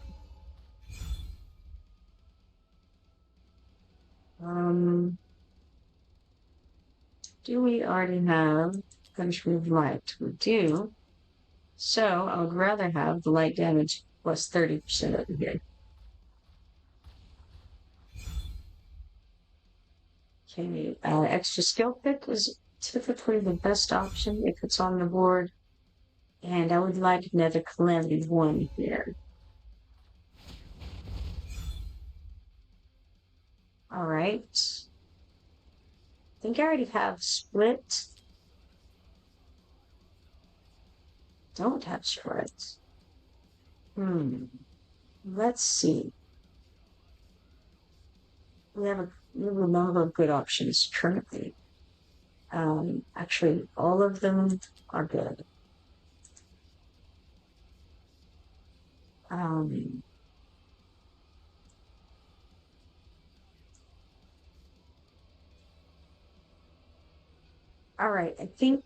Do we already have Country of Light? We do. So I would rather have the light damage plus 30% over here. Okay, extra skill pick is typically the best option if it's on the board. And I would like another Calamity 1 here. Alright. I think I already have Split. Don't have Split. Let's see. We have a number of good options currently. Actually, all of them are good. All right, I think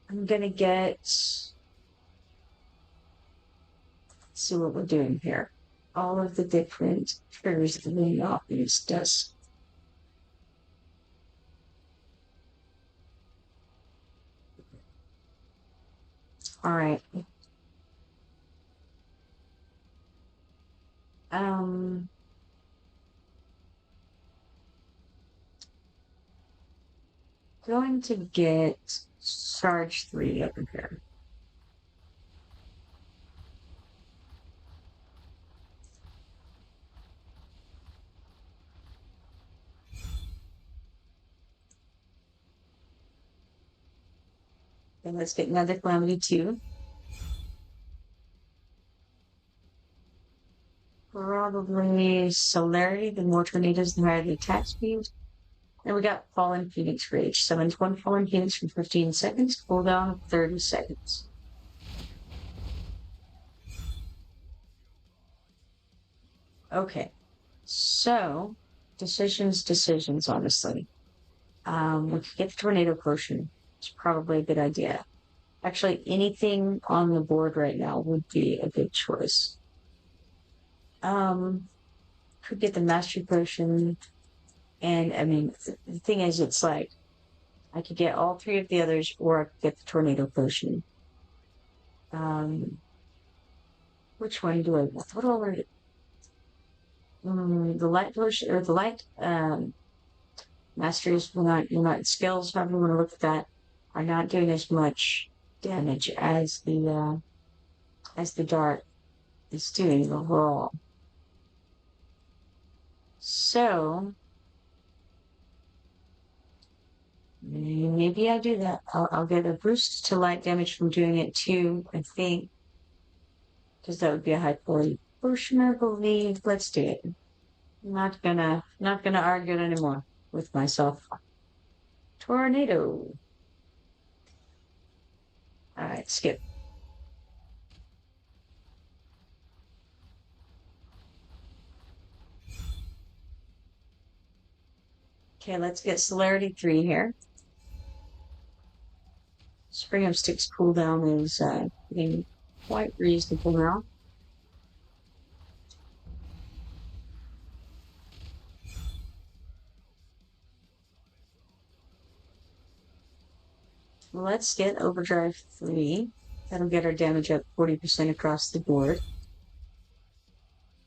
I'm gonna get. Let's see what we're doing here. All of the different triggers that the obvious does. All right. going to get Sarge 3 up here. And let's get another Calamity 2. Probably Celerity, the more tornadoes, the higher the attack speed. And we got Fallen Phoenix Rage. Summons one Fallen Phoenix for 15 seconds, cooldown 30 seconds. Okay, so decisions, honestly. We could get the Tornado Potion. It's probably a good idea. Actually, anything on the board right now would be a good choice. Could get the Mastery Potion. And, I mean, the thing is, it's like, I could get all three of the others, or I could get the Tornado Potion. Which one do I want? What do I want to do? The Light Potion, or the Light, Masters, will not skills, however you want to look at that, are not doing as much damage as the Dark is doing overall. So, maybe I do that. I'll get a boost to light damage from doing it too, I think. Because that would be a high quality potion, I believe. Let's do it. I'm not gonna argue it anymore with myself. Tornado. Alright, skip. Okay, let's get Celerity 3 here. Spring of Sticks cooldown is getting quite reasonable now. Let's get Overdrive 3. That'll get our damage up 40% across the board.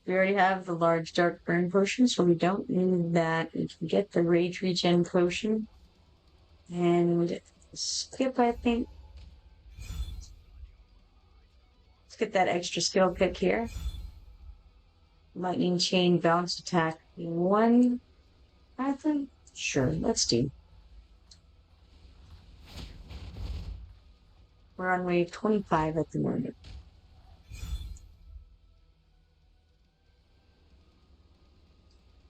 We already have the large Dark Burn potion, so we don't need that. We can get the Rage Regen potion. And skip, I think. Let's get that extra skill pick here. Lightning Chain, Bounce Attack 1. I think, sure, let's do. We're on wave 25 at the moment.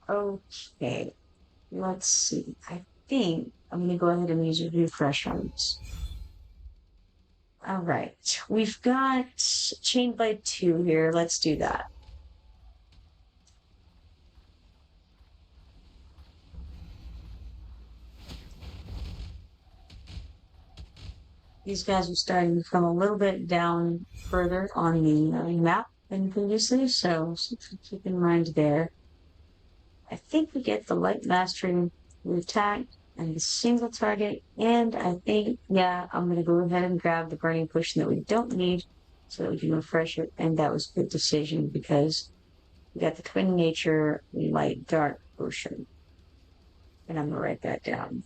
Okay, let's see. I think I'm going to go ahead and use a refresh on this. All right, we've got Chainblade 2 here. Let's do that. These guys are starting to come a little bit down further on the map than previously, so something to keep in mind there. I think we get the Light Mastery attack and the single target, and I think, yeah, I'm going to go ahead and grab the Burning Potion that we don't need so that we can refresh it, and that was a good decision because we got the Twin Nature Light Dark Potion. And I'm going to write that down.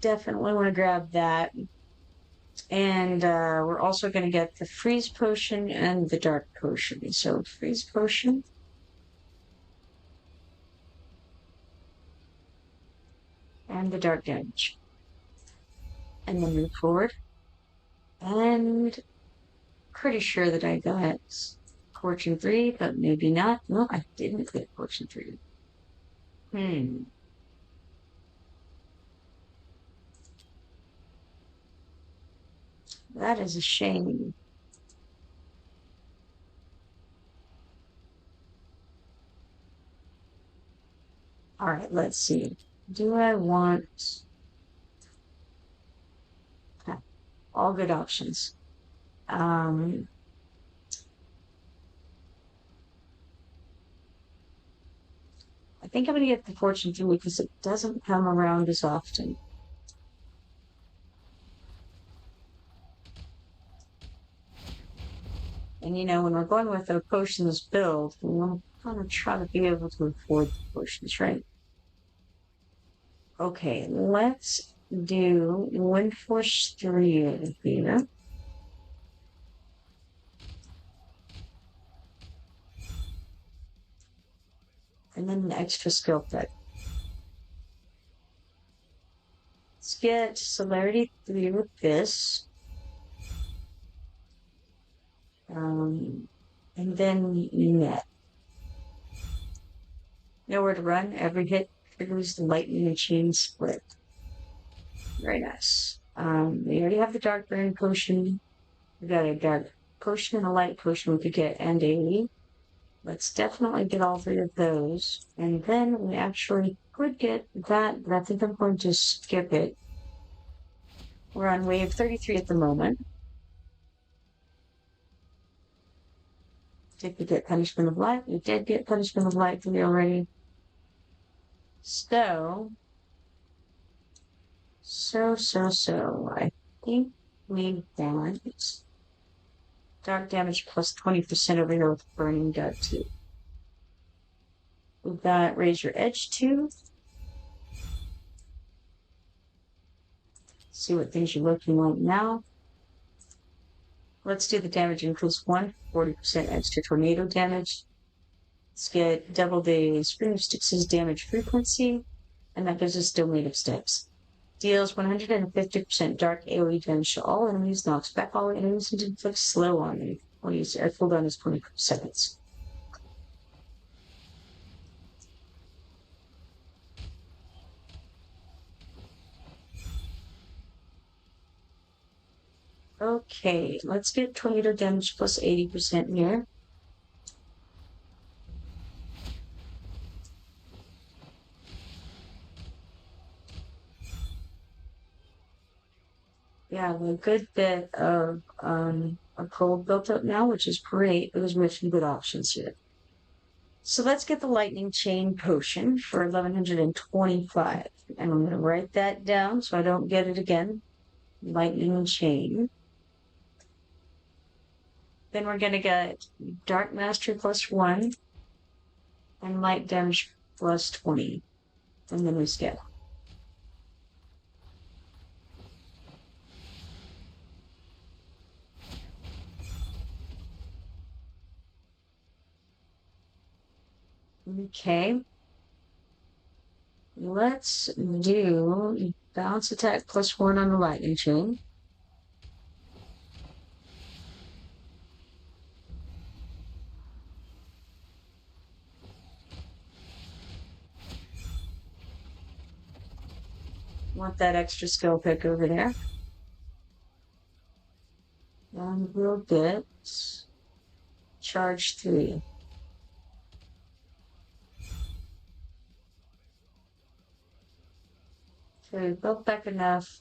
Definitely want to grab that. And we're also going to get the Freeze Potion and the Dark Potion. So Freeze Potion. And the Dark Damage. And then move forward. And pretty sure that I got Fortune 3, but maybe not. No, I didn't get Fortune 3. That is a shame. All right, let's see. Do I want... Okay. All good options. I think I'm going to get the Fortune 3 because it doesn't come around as often. And And you know, when we're going with a potions build, we want to kind of try to be able to afford the potions, right? Okay, let's do Wind Force 3 here. And then an extra skill set. Let's get Celerity 3 with this. And then net. Nowhere to run. Every hit triggers the lightning and chain split. Very nice. We already have the dark burn potion. We got a dark potion and a light potion we could get, and daily. Let's definitely get all three of those. And then we actually could get that, but I think I'm going to skip it. We're on wave 33 at the moment. Did we get Punishment of Light? We did get Punishment of Light 3 already. So, I think we want dark damage plus 20% over here with Burning Gut 2. We've got Raise Your Edge 2. See what things you're looking like now. Let's do the damage increase 1, 40% extra tornado damage. Let's get double the Spring of Styx' damage frequency, and that gives us Domain of Styx. Deals 150% dark AoE damage to all enemies, knocks back all enemies, and inflicts slow on them. Our cooldown is 20 seconds. Okay, let's get tornado damage plus 80% here. Yeah, a good bit of a cold built up now, which is great because we have some good options here. So let's get the lightning chain potion for 1125. And I'm going to write that down so I don't get it again. Lightning chain. Then we're going to get dark mastery plus 1 and light damage plus 20. And then we skip. Okay. Let's do bounce attack plus 1 on the lightning chain. Want that extra skill pick over there. And we'll get charge 3. Okay, we built back enough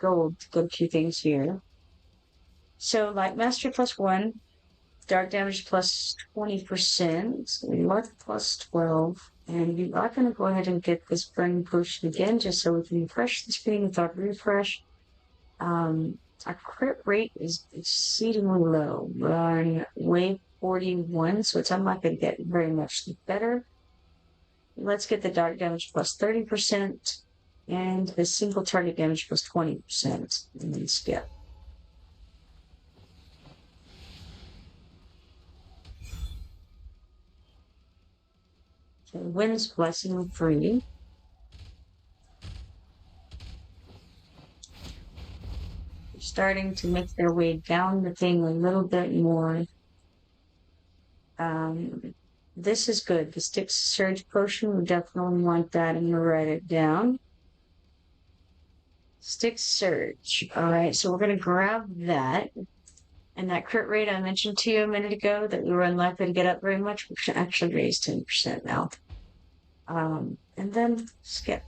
gold to get a few things here. So light mastery plus 1, dark damage plus 20%, luck plus 12, and we are going to go ahead and get this burning potion again just so we can refresh the screen without refresh. Our crit rate is exceedingly low. We're on wave 41, so it's unlikely to get very much better. Let's get the dark damage plus 30% and the single target damage plus 20%, and then skip. Okay, Wind's Blessing 3. They're starting to make their way down the thing a little bit more. This is good. The Styx Surge Potion, we definitely want that. I'm going to write it down. Styx Surge. Alright, so we're going to grab that. And that crit rate I mentioned to you a minute ago that we were unlikely to get up very much, we should actually raise 10% now. And then skip.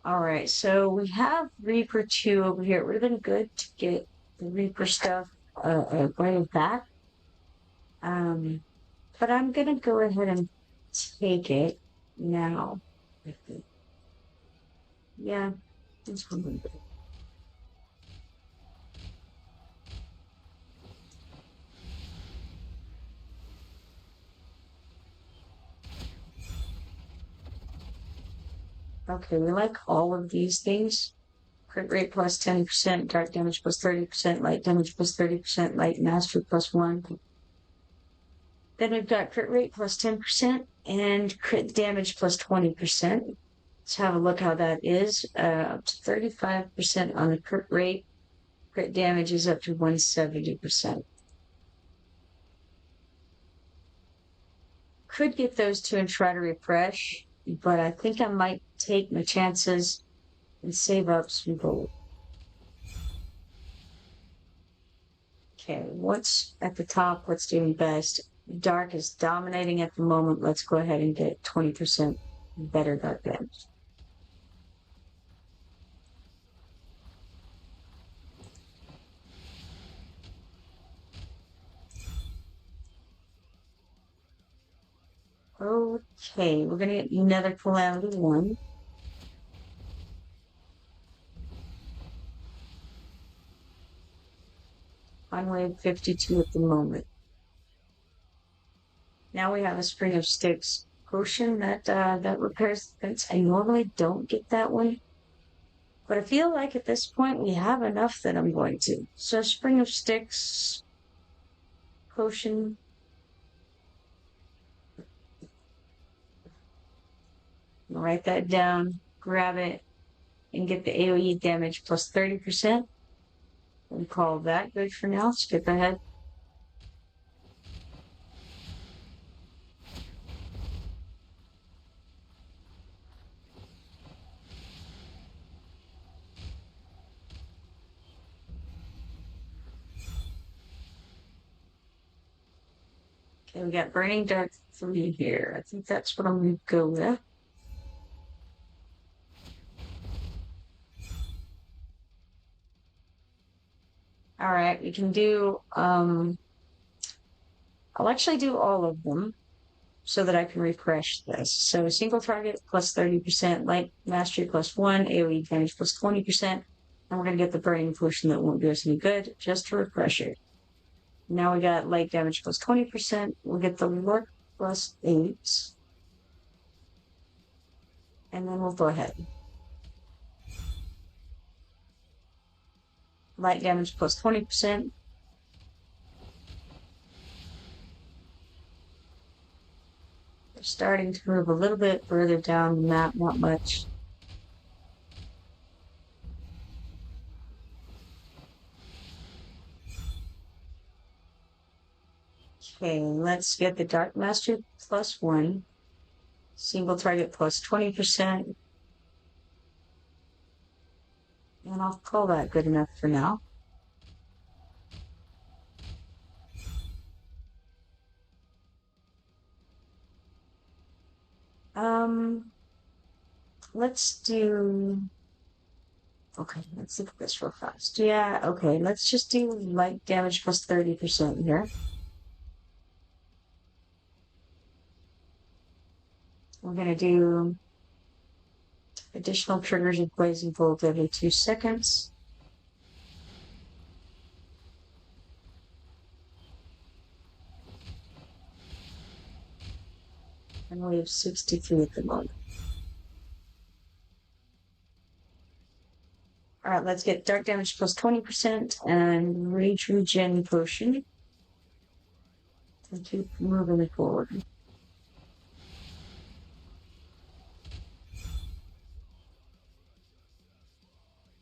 Alright, so we have Reaper 2 over here. It would have been good to get the Reaper stuff right back. But I'm gonna go ahead and take it now. Yeah, this one. Okay, we like all of these things. Crit rate plus 10%, dark damage plus 30%, light damage plus 30%, light mastery plus 1. Then we've got crit rate plus 10% and crit damage plus 20%. Let's have a look how that is. Up to 35% on the crit rate. Crit damage is up to 170%. Could get those two and try to refresh, but I think I might take my chances and save up some gold. Okay, what's at the top? What's doing best? Dark is dominating at the moment. Let's go ahead and get 20% better dark damage. Okay, we're gonna get another Calamity 1. On wave 52 at the moment. Now we have a Spring of Sticks potion that repairs the fence. I normally don't get that one, but I feel like at this point we have enough that I'm going to. So Spring of Sticks potion. Write that down, grab it, and get the AoE damage plus 30%. We'll call that good for now. Skip ahead. Okay, we got Burning Dark 3 here. I think that's what I'm going to go with. All right, we can do, I'll actually do all of them so that I can refresh this. So single target plus 30%, light mastery plus 1, AoE damage plus 20%, and we're going to get the burning potion that won't do us any good, just to refresh it. Now we got light damage plus 20%, we'll get the work plus 8, and then we'll go ahead. Light damage plus 20%. We're starting to move a little bit further down the map, not much. Okay, let's get the Dark Master plus 1. Single target plus 20%. And I'll call that good enough for now. Let's do... Okay, let's look at this real fast. Yeah, okay, let's just do light damage plus 30% here. We're going to do additional triggers of blazing bolt every 2 seconds. And we have 63 at the moment. All right, let's get dark damage plus 20% and rage regen potion. And keep moving it forward.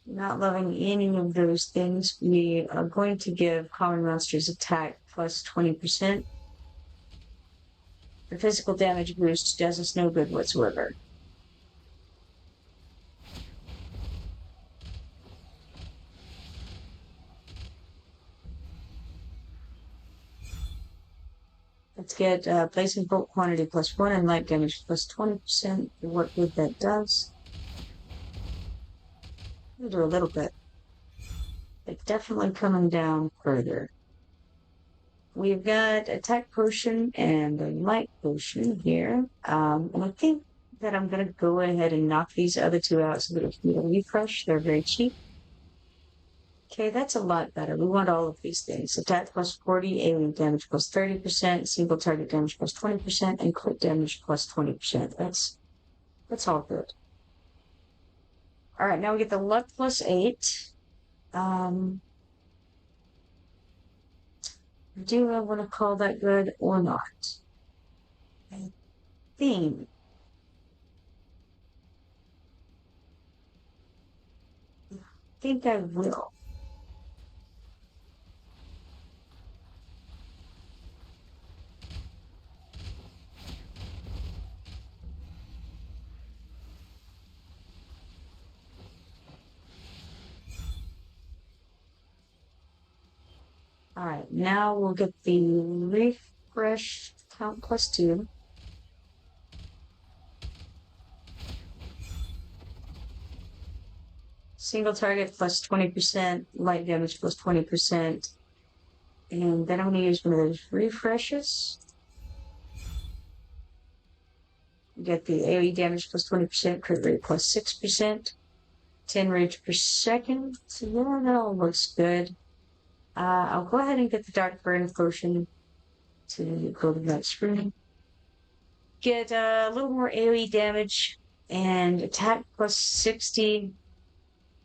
Not loving any of those things. We are going to give common monsters attack plus 20%. The physical damage boost does us no good whatsoever. Let's get blazing bolt quantity plus 1 and light damage plus 20% for what good that does. We'll do a little bit. It's definitely coming down further. We've got attack potion and a light potion here. And I think that I'm going to go ahead and knock these other two out so that we can get a refresh. They're very cheap. Okay, that's a lot better. We want all of these things. Attack plus 40, alien damage plus 30%, single target damage plus 20%, and crit damage plus 20%. That's all good. All right, now we get the luck plus 8. Do I want to call that good or not? I think I will. All right, now we'll get the refresh count plus 2. Single target plus 20%, light damage plus 20%. And then I'm going to use one of those refreshes. Get the AoE damage plus 20%, crit rate plus 6%, 10 rage per second. So yeah, that all looks good. I'll go ahead and get the Dark Burn potion to go to that screen. Get a little more AoE damage and attack plus 60.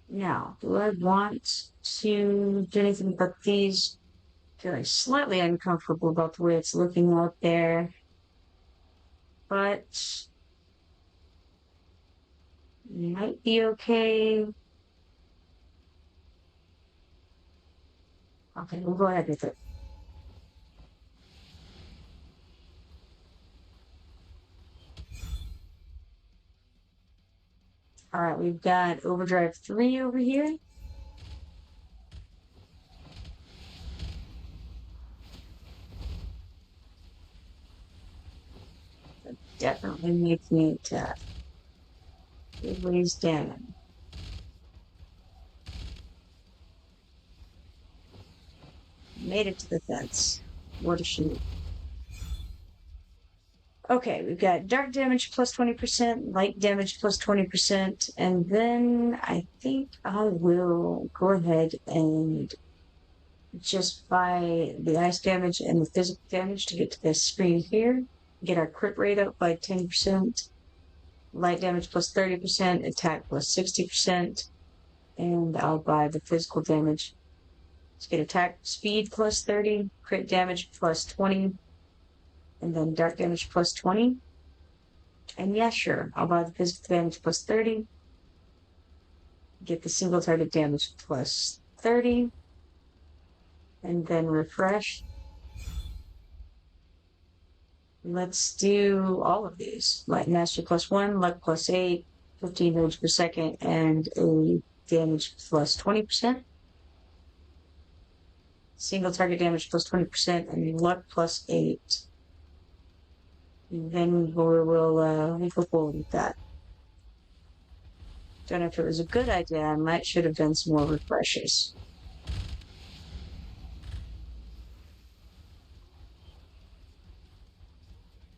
Now, do I want to do anything but these? Feeling slightly uncomfortable about the way it's looking out there. But might be okay. Okay, we'll go ahead with it. All right, we've got Overdrive 3 over here. Definitely making it tough. It weighs down. Made it to the fence. What a shoot. Okay, we've got dark damage plus 20%, light damage plus 20%, and then I think I will go ahead and just buy the ice damage and the physical damage to get to this screen here. Get our crit rate up by 10%, light damage plus 30%, attack plus 60%, and I'll buy the physical damage. Let's get attack speed plus 30, crit damage plus 20, and then dark damage plus 20. And yeah, sure, I'll buy the physical damage plus 30, get the single target damage plus 30, and then refresh. Let's do all of these. Light mastery plus 1, luck plus 8, 15 rage per second, and a damage plus 20%. Single target damage plus 20%, and luck plus 8. And then we'll go forward with that. Don't know if it was a good idea. I might should have done some more refreshes.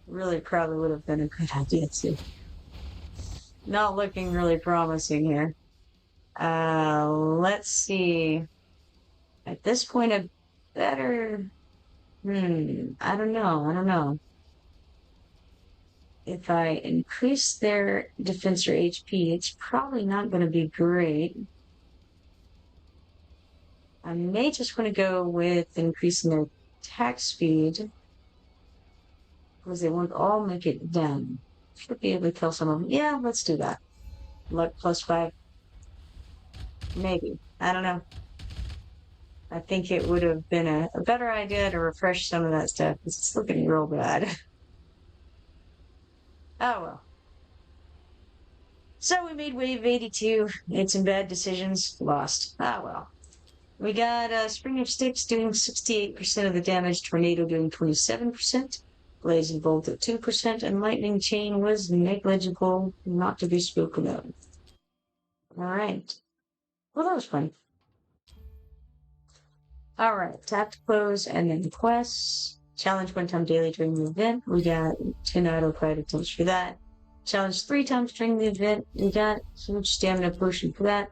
Really probably would have been a good idea too. Not looking really promising here. Let's see. At this point, a better... I don't know. If I increase their defense or HP, it's probably not going to be great. I may just want to go with increasing their attack speed, because they won't all make it down. Should be able to kill some of them. Yeah, let's do that. Luck plus 5. Maybe. I don't know. I think it would have been a better idea to refresh some of that stuff, because it's looking real bad. Oh well. So we made wave 82, made some bad decisions, lost. Ah well. We got Spring of Sticks doing 68% of the damage, Tornado doing 27%, Blazing Bolt at 2%, and Lightning Chain was negligible, not to be spoken of. Alright. Well, that was fun. Alright, tap to close, and then the quests. Challenge 1 time daily during the event. We got 10 auto fight attempts for that. Challenge 3 times during the event. We got huge stamina potion for that.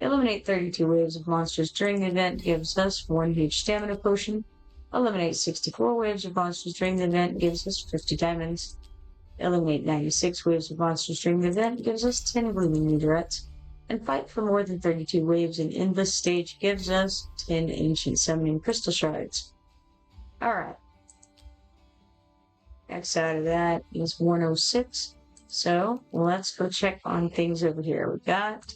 Eliminate 32 waves of monsters during the event gives us 1 huge stamina potion. Eliminate 64 waves of monsters during the event gives us 50 diamonds. Eliminate 96 waves of monsters during the event gives us 10 gleaming meteorites. And fight for more than 32 waves in endless stage gives us 10 ancient summoning crystal shards. Alright. Next out of that is 106. So let's go check on things over here. We got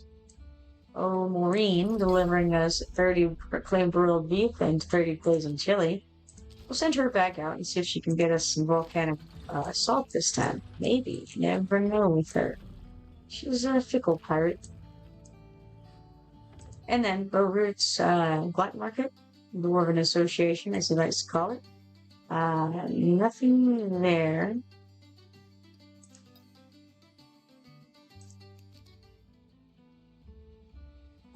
Maureen delivering us 30 proclaimed broiled beef and 30 blazing chili. We'll send her back out and see if she can get us some volcanic salt this time. Maybe. You never know with her. She's a fickle pirate. And then Boruth's Black Market, Dwarven Association, as he likes to call it. Nothing there.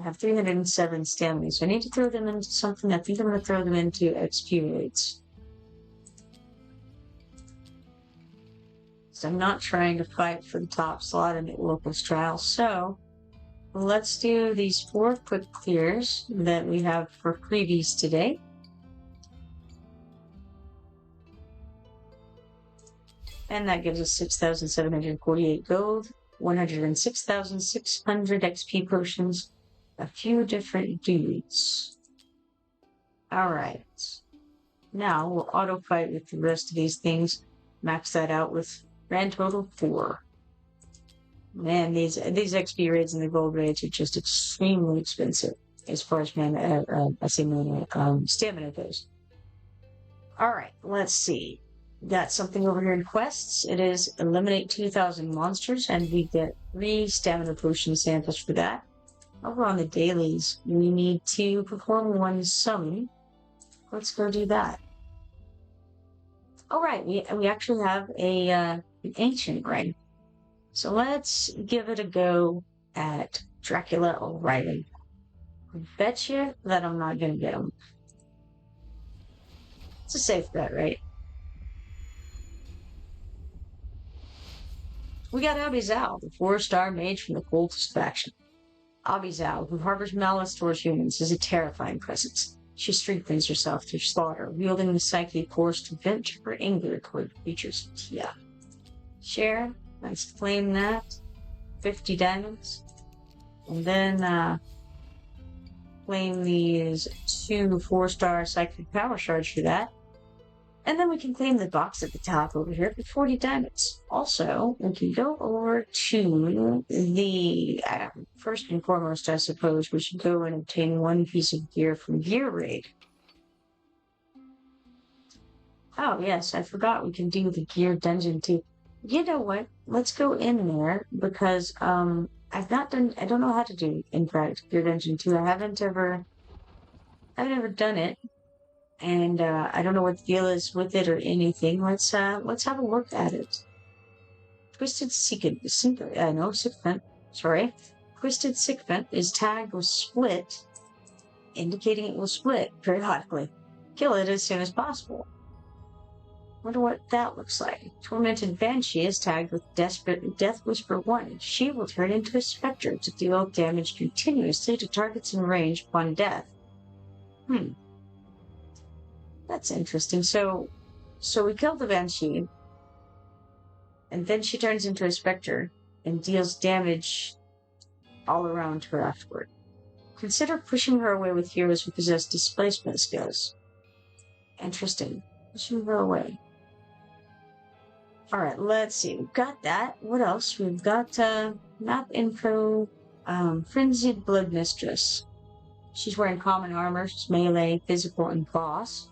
I have 307 stamina, so I need to throw them into something. I think I'm going to throw them into XP rates. So I'm not trying to fight for the top slot in the Locust Trial. So let's do these 4 quick clears that we have for freebies today. And that gives us 6,748 gold, 106,600 XP potions, a few different dudes. Alright. Now we'll auto fight with the rest of these things. Max that out with grand total 4. Man, these XP raids and the gold raids are just extremely expensive as far as stamina goes. Alright, let's see. Got something over here in quests. It is eliminate 2,000 monsters, and we get 3 stamina potion samples for that. Over on the dailies, we need to perform 1 summon. Let's go do that. Alright, we actually have an ancient right. So let's give it a go at Dracula O'Reilly. I bet you that I'm not going to get him. It's a safe bet, right? We got Abizal, the 4-star mage from the cultist faction. Abizal, who harbors malice towards humans, is a terrifying presence. She strengthens herself through slaughter, wielding the psychic force to vent her anger toward creatures. Yeah. Share. Let's claim that. 50 diamonds. And then claim these 2 4-star psychic power shards for that. And then we can claim the box at the top over here for 40 diamonds. Also, we can go over to the, first and foremost, I suppose, we should go and obtain 1 piece of gear from Gear Raid. Oh, yes, I forgot we can do the gear dungeon too. You know what? Let's go in there because, I've not done, I don't know how to do, in fact, gear dungeon 2. I haven't ever done it. And I don't know what the deal is with it or anything. Let's have a look at it. Twisted Sycophant. Sorry. Twisted Sycophant is tagged with split, indicating it will split periodically. Kill it as soon as possible. Wonder what that looks like. Tormented Banshee is tagged with Death Whisper 1. She will turn into a specter to deal damage continuously to targets in range upon death. That's interesting. So we kill the Banshee, and then she turns into a specter and deals damage all around her afterward. Consider pushing her away with heroes who possess displacement skills. Interesting. Pushing her away. Alright, let's see. We've got that. What else? We've got map info, Frenzied Blood Mistress. She's wearing common armor, melee, physical, and boss.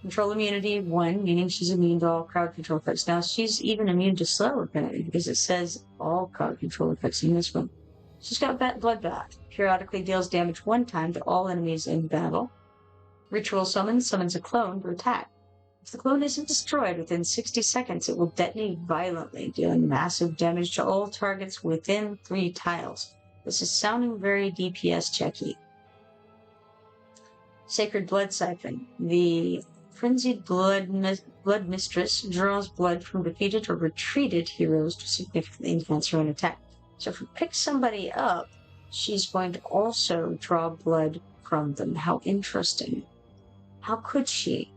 Control immunity 1, meaning she's immune to all crowd control effects. Now, she's even immune to slow apparently, because it says all crowd control effects in this one. She's got Bloodbath. Periodically deals damage 1 time to all enemies in battle. Ritual summons a clone to attack. If the clone isn't destroyed within 60 seconds, it will detonate violently, dealing massive damage to all targets within 3 tiles. This is sounding very DPS checky. Sacred Blood Siphon. The frenzied blood mistress draws blood from defeated or retreated heroes to significantly enhance her own attack. So if we pick somebody up, she's going to also draw blood from them. How interesting. How could she?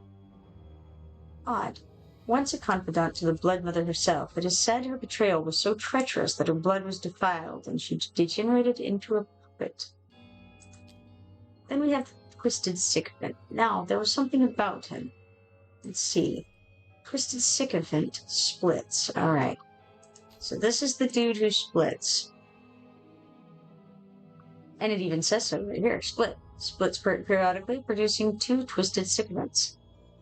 Odd. Once a confidant to the Blood Mother herself, it is said her betrayal was so treacherous that her blood was defiled and she degenerated into a puppet. Then we have the Twisted Sycophant. Now, there was something about him. Let's see. Twisted Sycophant splits. Alright. So this is the dude who splits. And it even says so right here. Split. Splits periodically, producing 2 Twisted Sycophants.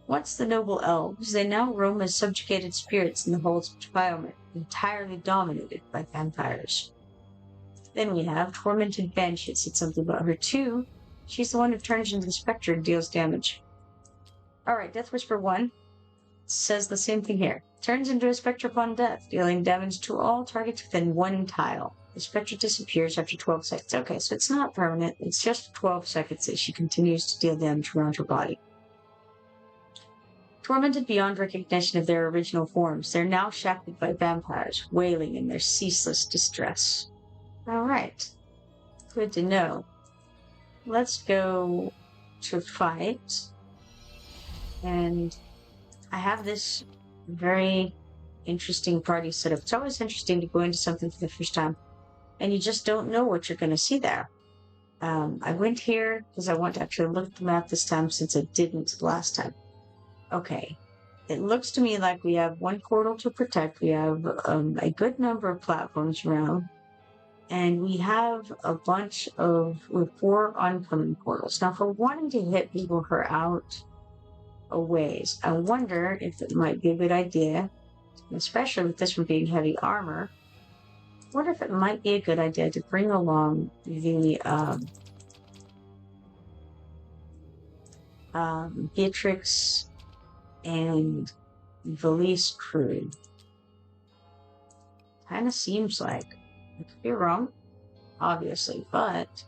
Once the noble elves, they now roam as subjugated spirits in the halls of defilement, entirely dominated by vampires. Then we have Tormented Banshee. It said something about her too. She's the one who turns into the Spectre and deals damage. Alright, Death Whisper 1 says the same thing here. Turns into a Spectre upon death, dealing damage to all targets within 1 tile. The Spectre disappears after 12 seconds. Okay, so it's not permanent. It's just 12 seconds that she continues to deal damage around her body. Tormented beyond recognition of their original forms, they're now shackled by vampires, wailing in their ceaseless distress. Alright. Good to know. Let's go to fight. And I have this very interesting party set up. It's always interesting to go into something for the first time, and you just don't know what you're going to see there. I went here because I want to actually look at the map this time since I didn't last time. Okay, it looks to me like we have 1 portal to protect, we have a good number of platforms around, and we have a bunch of, with 4 oncoming portals. Now, if we're wanting to hit people who are out a ways, I wonder if it might be a good idea, especially with this one being heavy armor, I wonder if it might be a good idea to bring along the Beatrix and Valise crew. Kind of seems like, I could be wrong, obviously, but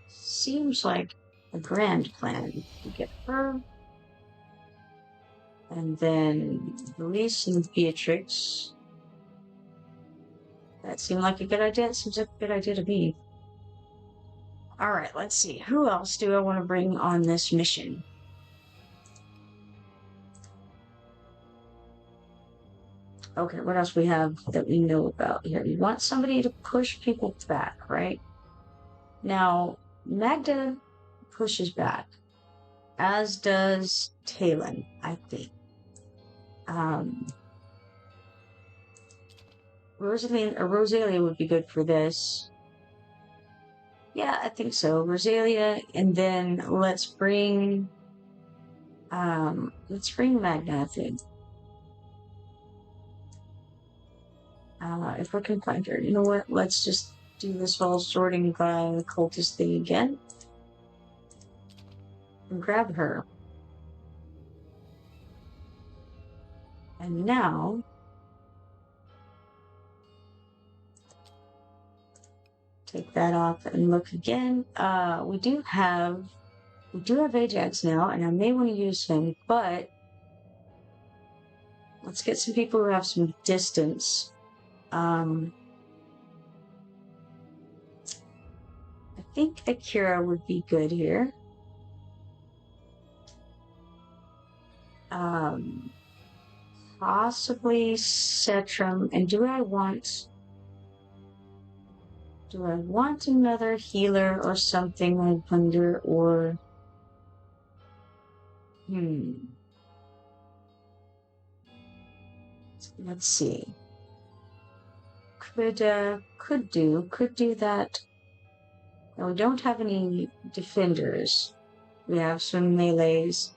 seems like a grand plan. We get her, and then Valise and Beatrix. That seemed like a good idea. It seems like a good idea to me. Alright, let's see. Who else do I want to bring on this mission? Okay, what else we have that we know about here? We want somebody to push people back, right? Now, Magda pushes back, as does Talon, I think. Rosalia would be good for this. Yeah, I think so. Rosalia, and then let's bring Magna, I think. If we can find her. You know what? Let's just do this whole sorting by cultist thing again. And grab her. And now take that off and look again. We do have Ajax now, and I may want to use him, but let's get some people who have some distance. I think Akira would be good here. Possibly Cetrum. And do I want another healer or something? I wonder, or let's see. Could do that. Now, we don't have any defenders. We have some melees.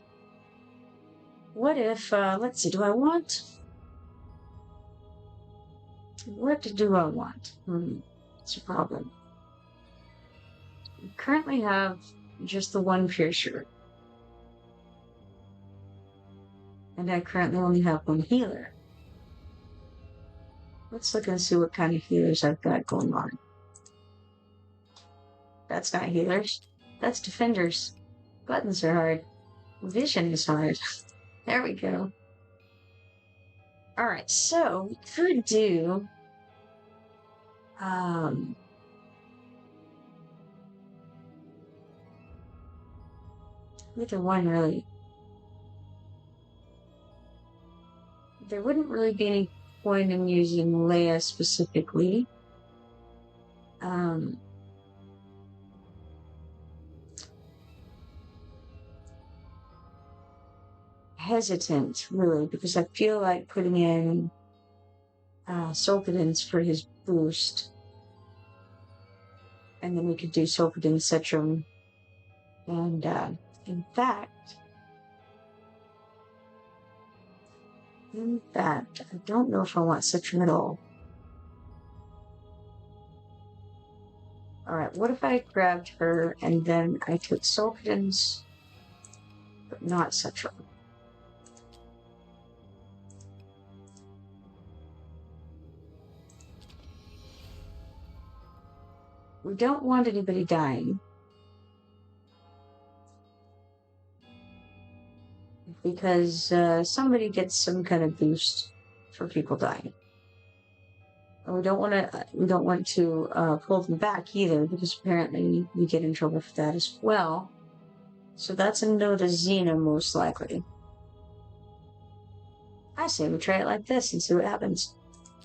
What if, let's see, what do I want? It's a problem. We currently have just the 1 piercer. And I currently only have 1 healer. Let's look and see what kind of healers I've got going on. That's not healers. That's defenders. Buttons are hard. Vision is hard. There we go. Alright, so we could do either one really. There wouldn't really be any point in using Leia specifically. Hesitant, really, because I feel like putting in Solkadins for his boost. And then we could do Solkadin Cetrum. And in fact, I don't know if I want Cetrum at all. Alright, what if I grabbed her and then I took Solkadins, but not Cetrum? We don't want anybody dying. Because somebody gets some kind of boost for people dying. And we don't want to pull them back either, because apparently we get in trouble for that as well. So that's a no to Xena, most likely. I say we try it like this and see what happens.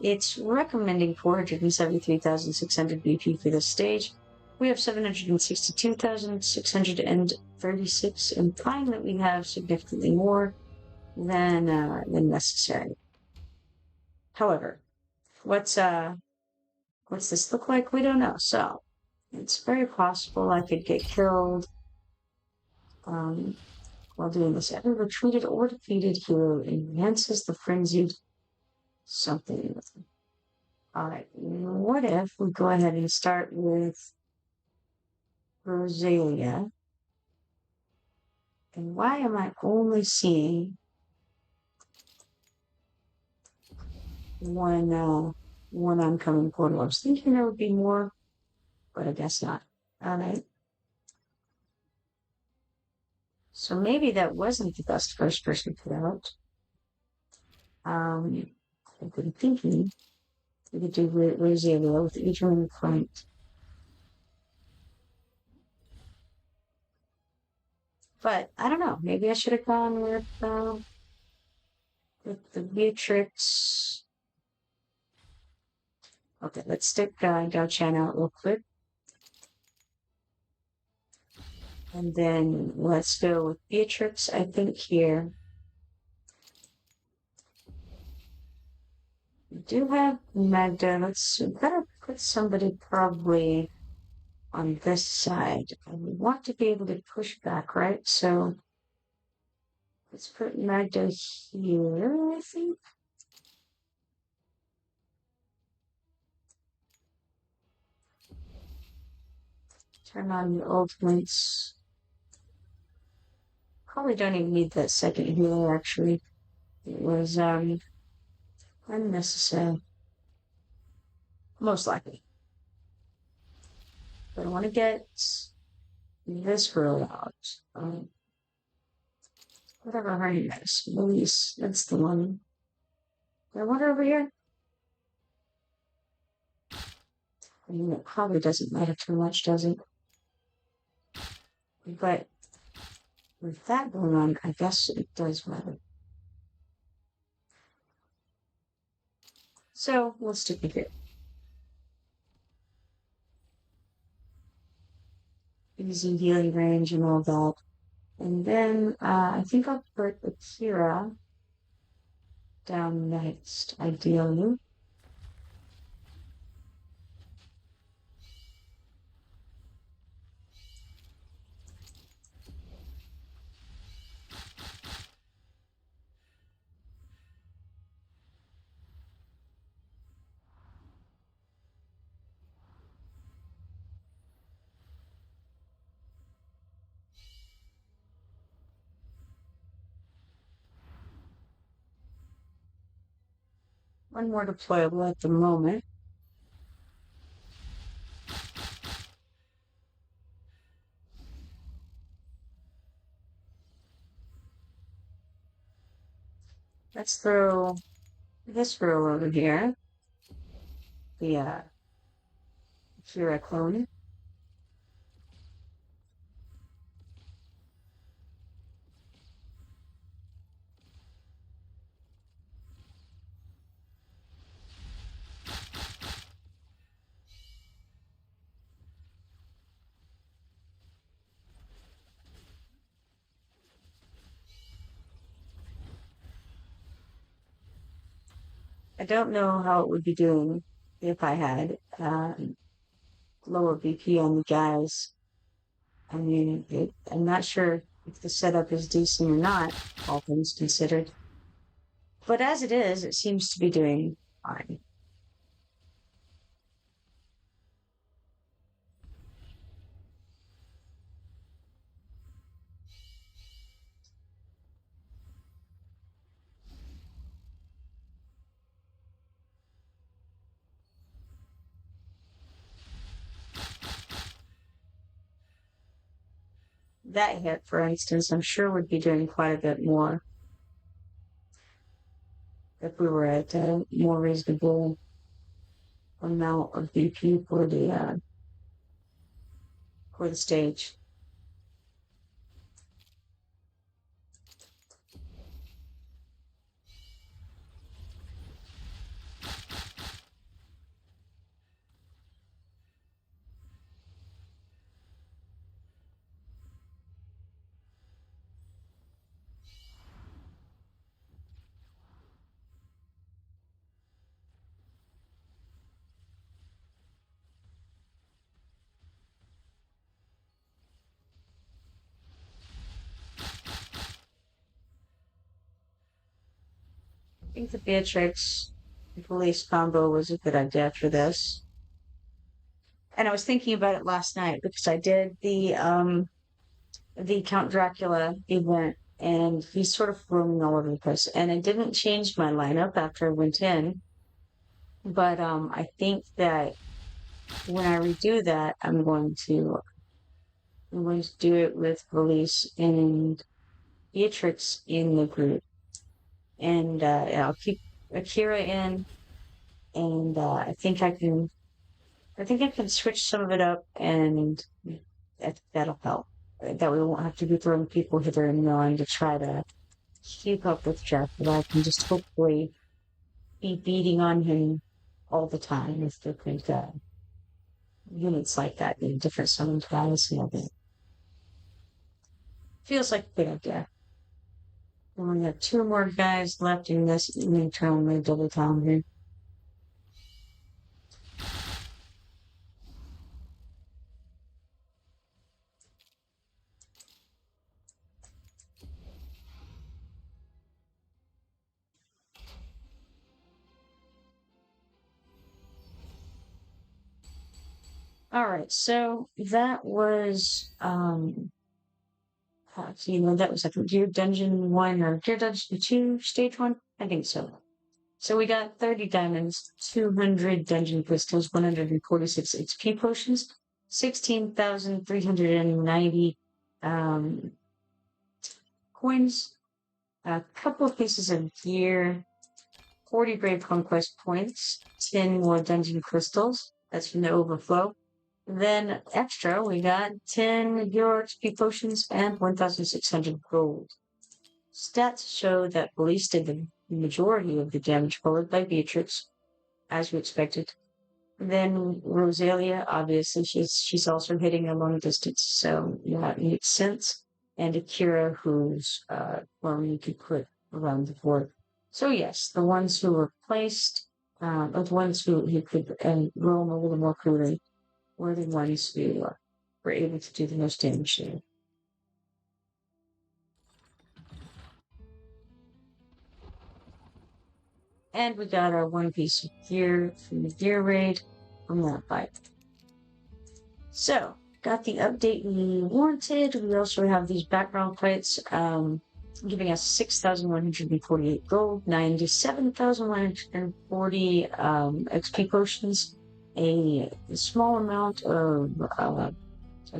It's recommending 473,600 BP for this stage. We have 762,636, implying that we have significantly more than necessary. However, what's this look like? We don't know. So it's very possible I could get killed while doing this. Every retreated or defeated hero enhances the frenzied something with them. Alright, what if we go ahead and start with Rosalia? And why am I only seeing one oncoming portal? I was thinking there would be more, but I guess not. Alright. So maybe that wasn't the best first person to put out. I've been thinking we could do Rosalia with Adrian in front. But I don't know. Maybe I should have gone with the Beatrix. Okay, let's stick Gao Chan out real quick. And then let's go with Beatrix, I think, here. We do have Magda. Let's better put somebody probably on this side. And we want to be able to push back, right? So let's put Magda here, I think. Turn on the ultimates. Probably don't even need that second healer, actually. It was unnecessary. Most likely. But I want to get this girl out. Whatever her name is. Elise. That's the one. I want her over here. I mean, it probably doesn't matter too much, does it? But with that going on, I guess it does matter. So we'll stick with it. Easy healing range and all that. And then I think I'll put Akira down next, ideally. One more deployable at the moment. Let's throw this row over here. The Kira clone. I don't know how it would be doing if I had lower BP on the guys. I mean, I'm not sure if the setup is decent or not, all things considered. But as it is, it seems to be doing fine. That hit, for instance, I'm sure would be doing quite a bit more if we were at a more reasonable amount of BP for the stage. I think the Beatrix police combo was a good idea for this. And I was thinking about it last night because I did the Count Dracula event and he's sort of roaming all over the place. And I didn't change my lineup after I went in, but I think that when I redo that, I'm going to do it with Release and Beatrix in the group, and I'll keep Akira in, and I think I can switch some of it up, and that'll help. That we won't have to be throwing people hither and yon to try to keep up with Jeff, but I can just hopefully be beating on him all the time with different units like that, different summon guys and everything. Feels like a good idea. We only have two more guys left in this internal double town here. All right, so that was that was like Gear Dungeon 1 or Gear Dungeon 2, Stage 1? I think so. So we got 30 diamonds, 200 dungeon crystals, 146 XP potions, 16,390 coins, a couple of pieces of gear, 40 Brave Conquest points, 10 more dungeon crystals. That's from the overflow. Then extra, we got 10 Euro XP potions and 1,600 gold. Stats show that Police did the majority of the damage, followed by Beatrix, as we expected. Then Rosalia, obviously, she's also hitting a long distance, so yeah, it makes sense. And Akira, who's you could put around the board. So yes, the ones who were placed, or the ones who could roam a little more freely, were the ones who were able to do the most damage there. And we got our one piece of gear from the gear raid from that fight. So, got the update we wanted. We also have these background fights giving us 6,148 gold, 97,140 XP potions, a small amount of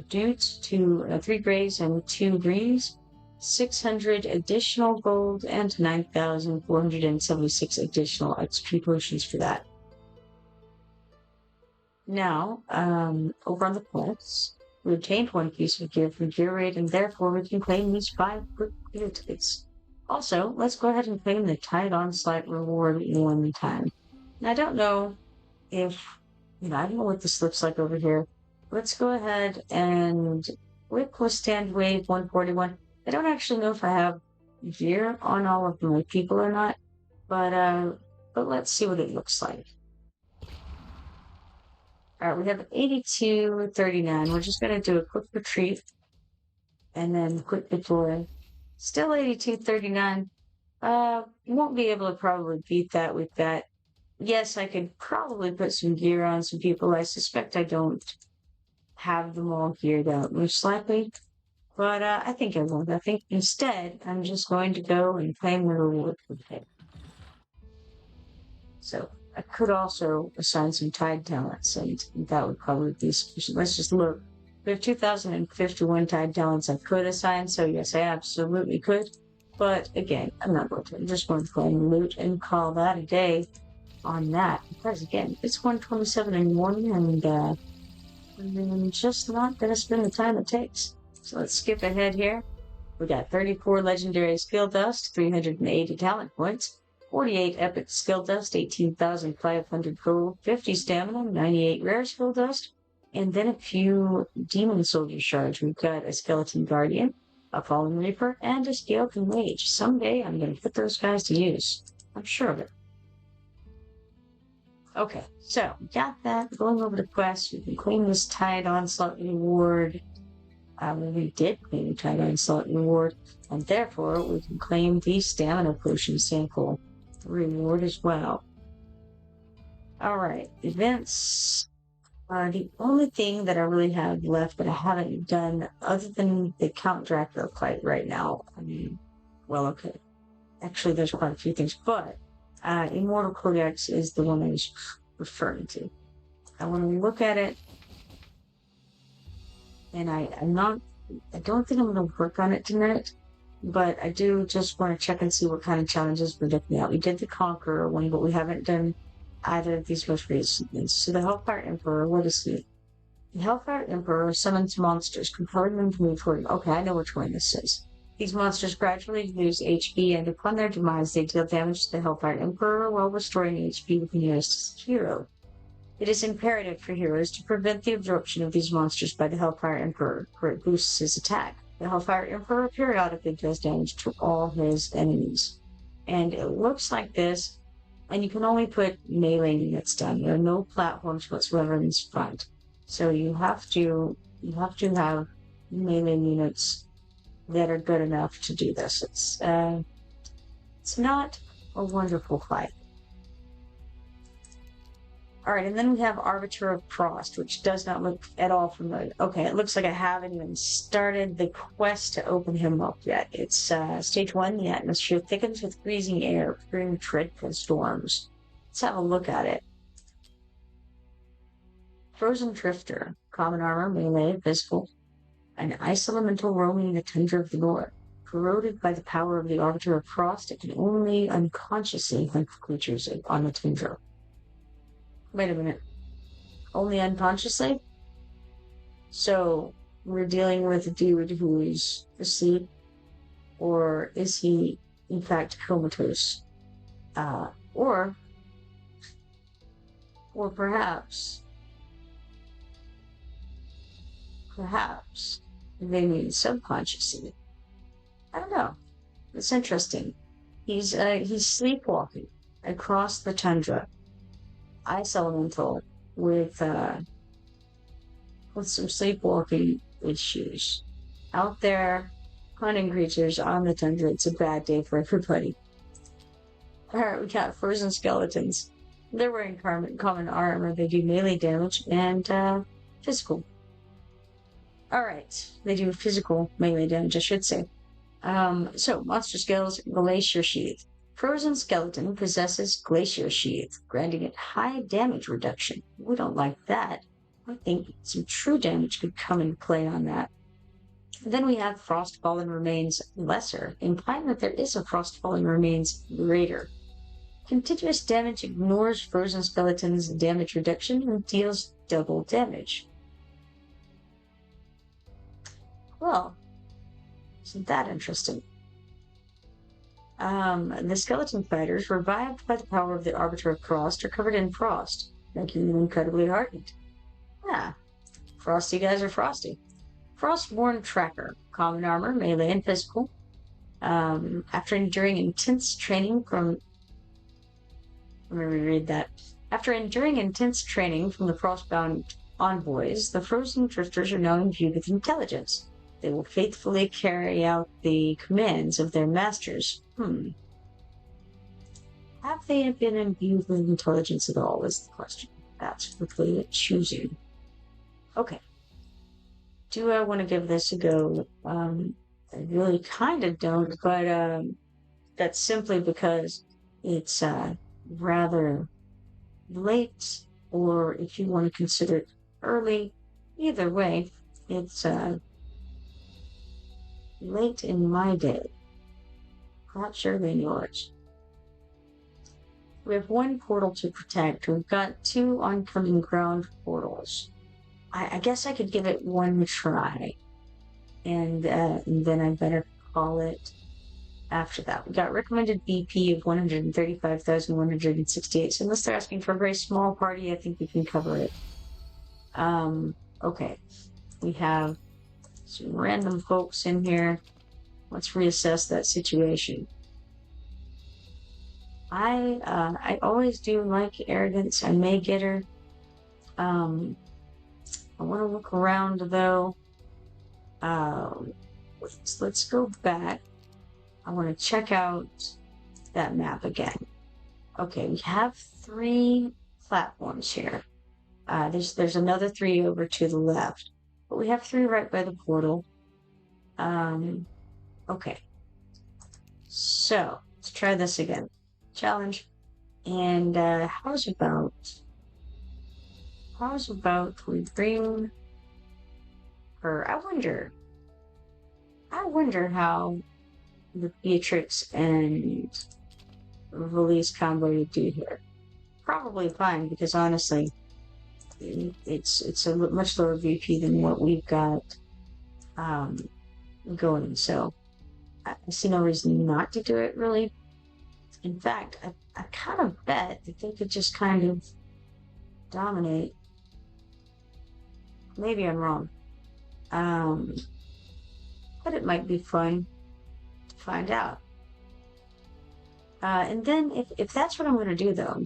dudes, 3 grays and 2 greens, 600 additional gold and 9,476 additional XP potions for that. Now, over on the quests, we obtained one piece of gear from gear raid, and therefore we can claim these 5 quick gear tickets. Also, let's go ahead and claim the Tide Onslaught reward one time. Now, I don't know if, I don't know what this looks like over here. Let's go ahead and with withstand wave 141. I don't actually know if I have gear on all of my people or not, but let's see what it looks like. Alright, we have 8239. We're just going to do a quick retreat and then quick deploy. Still 8239. Won't be able to probably beat that with that. Yes, I could probably put some gear on some people. I suspect I don't have them all geared out most likely. But I think I won't. I think instead, I'm just going to go and claim the reward for the day. So I could also assign some tide talents, and that would probably be sufficient. Let's just look. We have 2,051 tide talents I could assign, so yes, I absolutely could. But again, I'm not going to. I'm just going to claim loot and call that a day on that. Because again, it's 1:27 in the morning, and I'm just not going to spend the time it takes. So let's skip ahead here. We got 34 legendary skill dust, 380 talent points, 48 epic skill dust, 18,500 gold, 50 stamina, 98 rare skill dust, and then a few demon soldier shards. We've got a skeleton guardian, a fallen reaper, and a skeleton mage. Someday I'm going to put those guys to use. I'm sure of it. Okay, so we got that. Going over to quests, we can claim this Tide Onslaught reward. We did claim the Tide Onslaught reward, and therefore we can claim the Stamina Potion sample reward as well. Alright, events. The only thing that I really have left that I haven't done, other than the Count Dracula fight right now, well, okay. Actually, there's quite a few things, but Immortal Codex is the one I was referring to. And when we look at it, and I don't think I'm going to work on it tonight, but I do just want to check and see what kind of challenges we're looking at. We did the Conqueror one, but we haven't done either of these most recent ones. So the Hellfire Emperor, what is he? The Hellfire Emperor summons monsters, compelling them to move toward him. Okay, I know which one this is. These monsters gradually lose HP, and upon their demise, they deal damage to the Hellfire Emperor while restoring HP with the nearest hero. It is imperative for heroes to prevent the absorption of these monsters by the Hellfire Emperor, for it boosts his attack. The Hellfire Emperor periodically does damage to all his enemies. And it looks like this, and you can only put melee units down. There are no platforms whatsoever in this front. So you have to have melee units that are good enough to do this. It's not a wonderful fight. Alright, and then we have Arbiter of Frost, which does not look at all familiar. Okay, it looks like I haven't even started the quest to open him up yet. It's stage 1, the atmosphere thickens with freezing air, fearing dreadful storms. Let's have a look at it. Frozen Drifter, common armor, melee, physical, an ice elemental roaming the tundra of the north. Corroded by the power of the Arbiter of Frost, it can only unconsciously hunt creatures on the tundra. Wait a minute. Only unconsciously? So, we're dealing with a dude who's asleep? Or is he, in fact, comatose? Or perhaps they mean subconsciously. I don't know. It's interesting. He's sleepwalking across the tundra. Ice elemental with some sleepwalking issues. Out there, hunting creatures on the tundra. It's a bad day for everybody. Alright, we got frozen skeletons. They're wearing common armor. They do melee damage and physical. Alright, they do physical melee damage, I should say. So, monster skills, Glacier Sheath. Frozen Skeleton possesses Glacier Sheath, granting it high damage reduction. We don't like that. I think some true damage could come into play on that. Then we have Frostfallen Remains Lesser, implying that there is a Frostfallen Remains Greater. Continuous damage ignores frozen skeletons' damage reduction and deals double damage. Well, isn't that interesting? The skeleton fighters, revived by the power of the Arbiter of Frost, are covered in frost, making them incredibly hardened. Yeah, frosty guys are frosty. Frostborn Tracker, common armor, melee, and physical. After enduring intense training from... Let me reread that. After enduring intense training from the Frostbound envoys, the frozen drifters are now imbued with intelligence. They will faithfully carry out the commands of their masters. Have they been imbued with intelligence at all, is the question. That's quickly choosing. Okay. Do I want to give this a go? I really kind of don't, but that's simply because it's rather late, or if you want to consider it early, either way, it's late in my day. Not sure in yours. We have one portal to protect. We've got 2 oncoming ground portals. I guess I could give it one try. And then I better call it after that. We got recommended BP of 135,168. So unless they're asking for a very small party, I think we can cover it. Okay. We have some random folks in here. Let's reassess that situation. I always do like arrogance. I may get her. I want to look around though. Let's go back. I want to check out that map again. Okay, we have 3 platforms here. There's another 3 over to the left, but we have 3 right by the portal. Okay. So let's try this again. Challenge. And how's about we bring her? I wonder how the Beatrix and Valise combo would do here. Probably fine, because honestly, it's a much lower VP than what we've got going. So I see no reason not to do it, really. In fact, I kind of bet that they could just kind of dominate. Maybe I'm wrong. But it might be fun to find out. And then if that's what I'm going to do, though,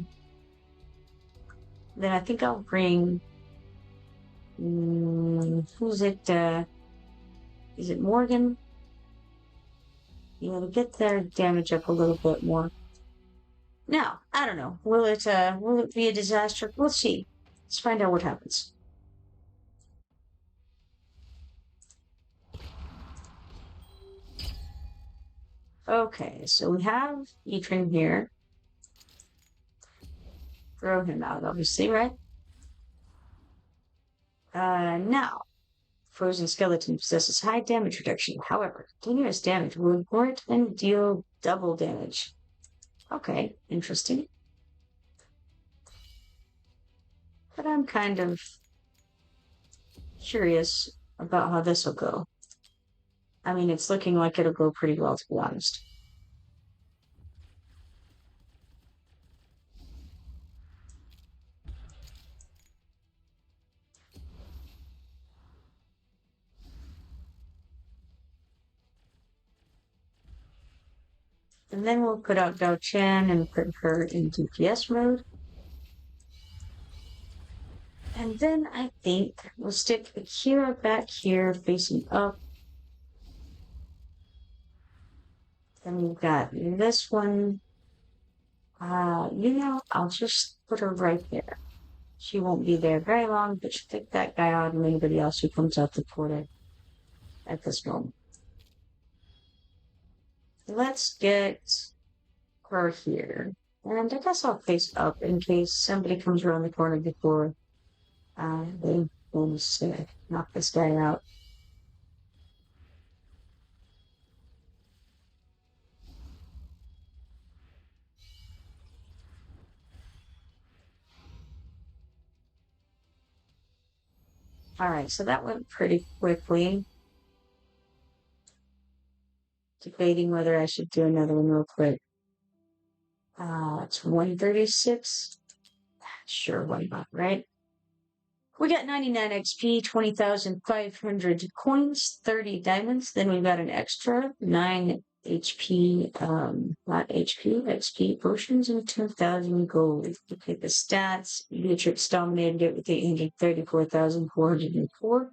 then I think I'll bring... who's it? Is it Morgan? To get their damage up a little bit more. Now, I don't know. Will it be a disaster? We'll see. Let's find out what happens. Okay, so we have Etrin here. Throw him out, obviously, right? Now, Frozen Skeleton possesses high damage reduction. However, continuous damage will ignore it and deal double damage. Okay, interesting. But I'm kind of curious about how this will go. I mean, it's looking like it'll go pretty well, to be honest. And then we'll put out Dao Chen and put her in DPS mode. And then I think we'll stick Akira back here facing up. Then we've got this one. I'll just put her right there. She won't be there very long, but she'll take that guy out and anybody else who comes out the portal at this moment. Let's get her here. And I guess I'll face up in case somebody comes around the corner before they almost knock this guy out. Alright, so that went pretty quickly. Debating whether I should do another one real quick. It's 136. Sure, why not, right? We got 99 XP, 20,500 coins, 30 diamonds. Then we got an extra 9 HP, not HP, XP potions, and 2,000 gold. Okay, the stats. Beatrix dominated it with 834,404,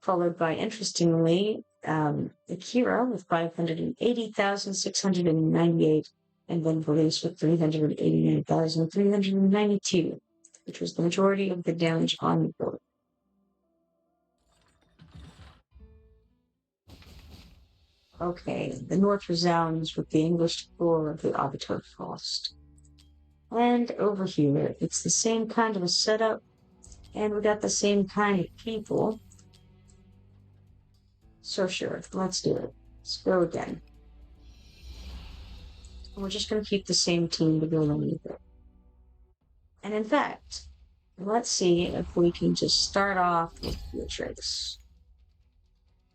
followed by, interestingly, Akira with 580,698, and then Police with 389,392. Which was the majority of the damage on the board. Okay, the north resounds with the English floor of the Arbiter Frost. And over here, it's the same kind of a setup, and we got the same kind of people. So sure, let's do it. Let's go again. And we're just going to keep the same team to go along with it. And in fact, let's see if we can just start off with Beatrix.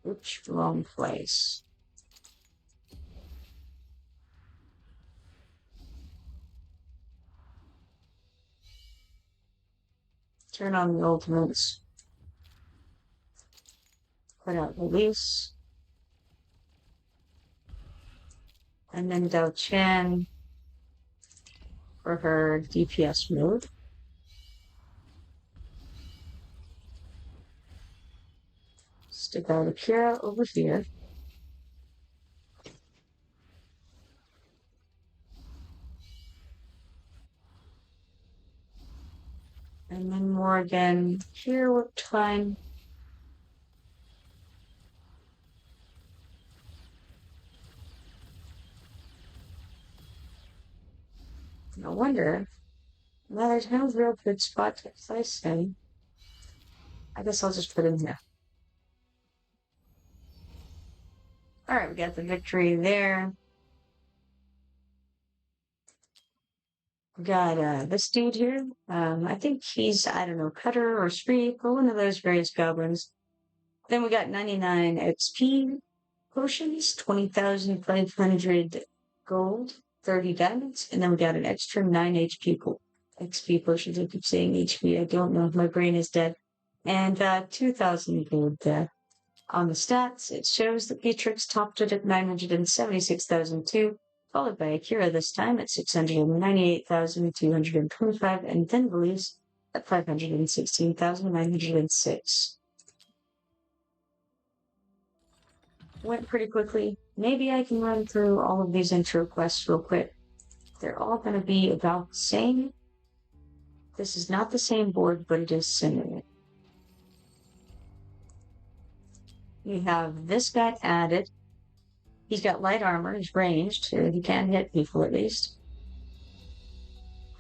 Oops, wrong place. Turn on the ultimates. Put out release. And then Dao Chen for her DPS mode. Stick out Akira over here. And then Morgan here worked fine. No wonder. Well, there's no real good spot to place him. I guess I'll just put him here. Alright, we got the victory there. We got this dude here. I think he's, I don't know, Cutter or Shriek or one of those various goblins. Then we got 99 XP potions, 20,500 gold, 30 diamonds, and then we got an extra 9 XP potions. I keep saying HP. I don't know if my brain is dead. And 2,000 gold there. On the stats, it shows that Beatrix topped it at 976,002, followed by Akira this time at 698,225, and then Valise at 516,906. Went pretty quickly. Maybe I can run through all of these intro quests real quick. They're all going to be about the same. This is not the same board, but it is similar. We have this guy added. He's got light armor, he's ranged, so he can hit people at least.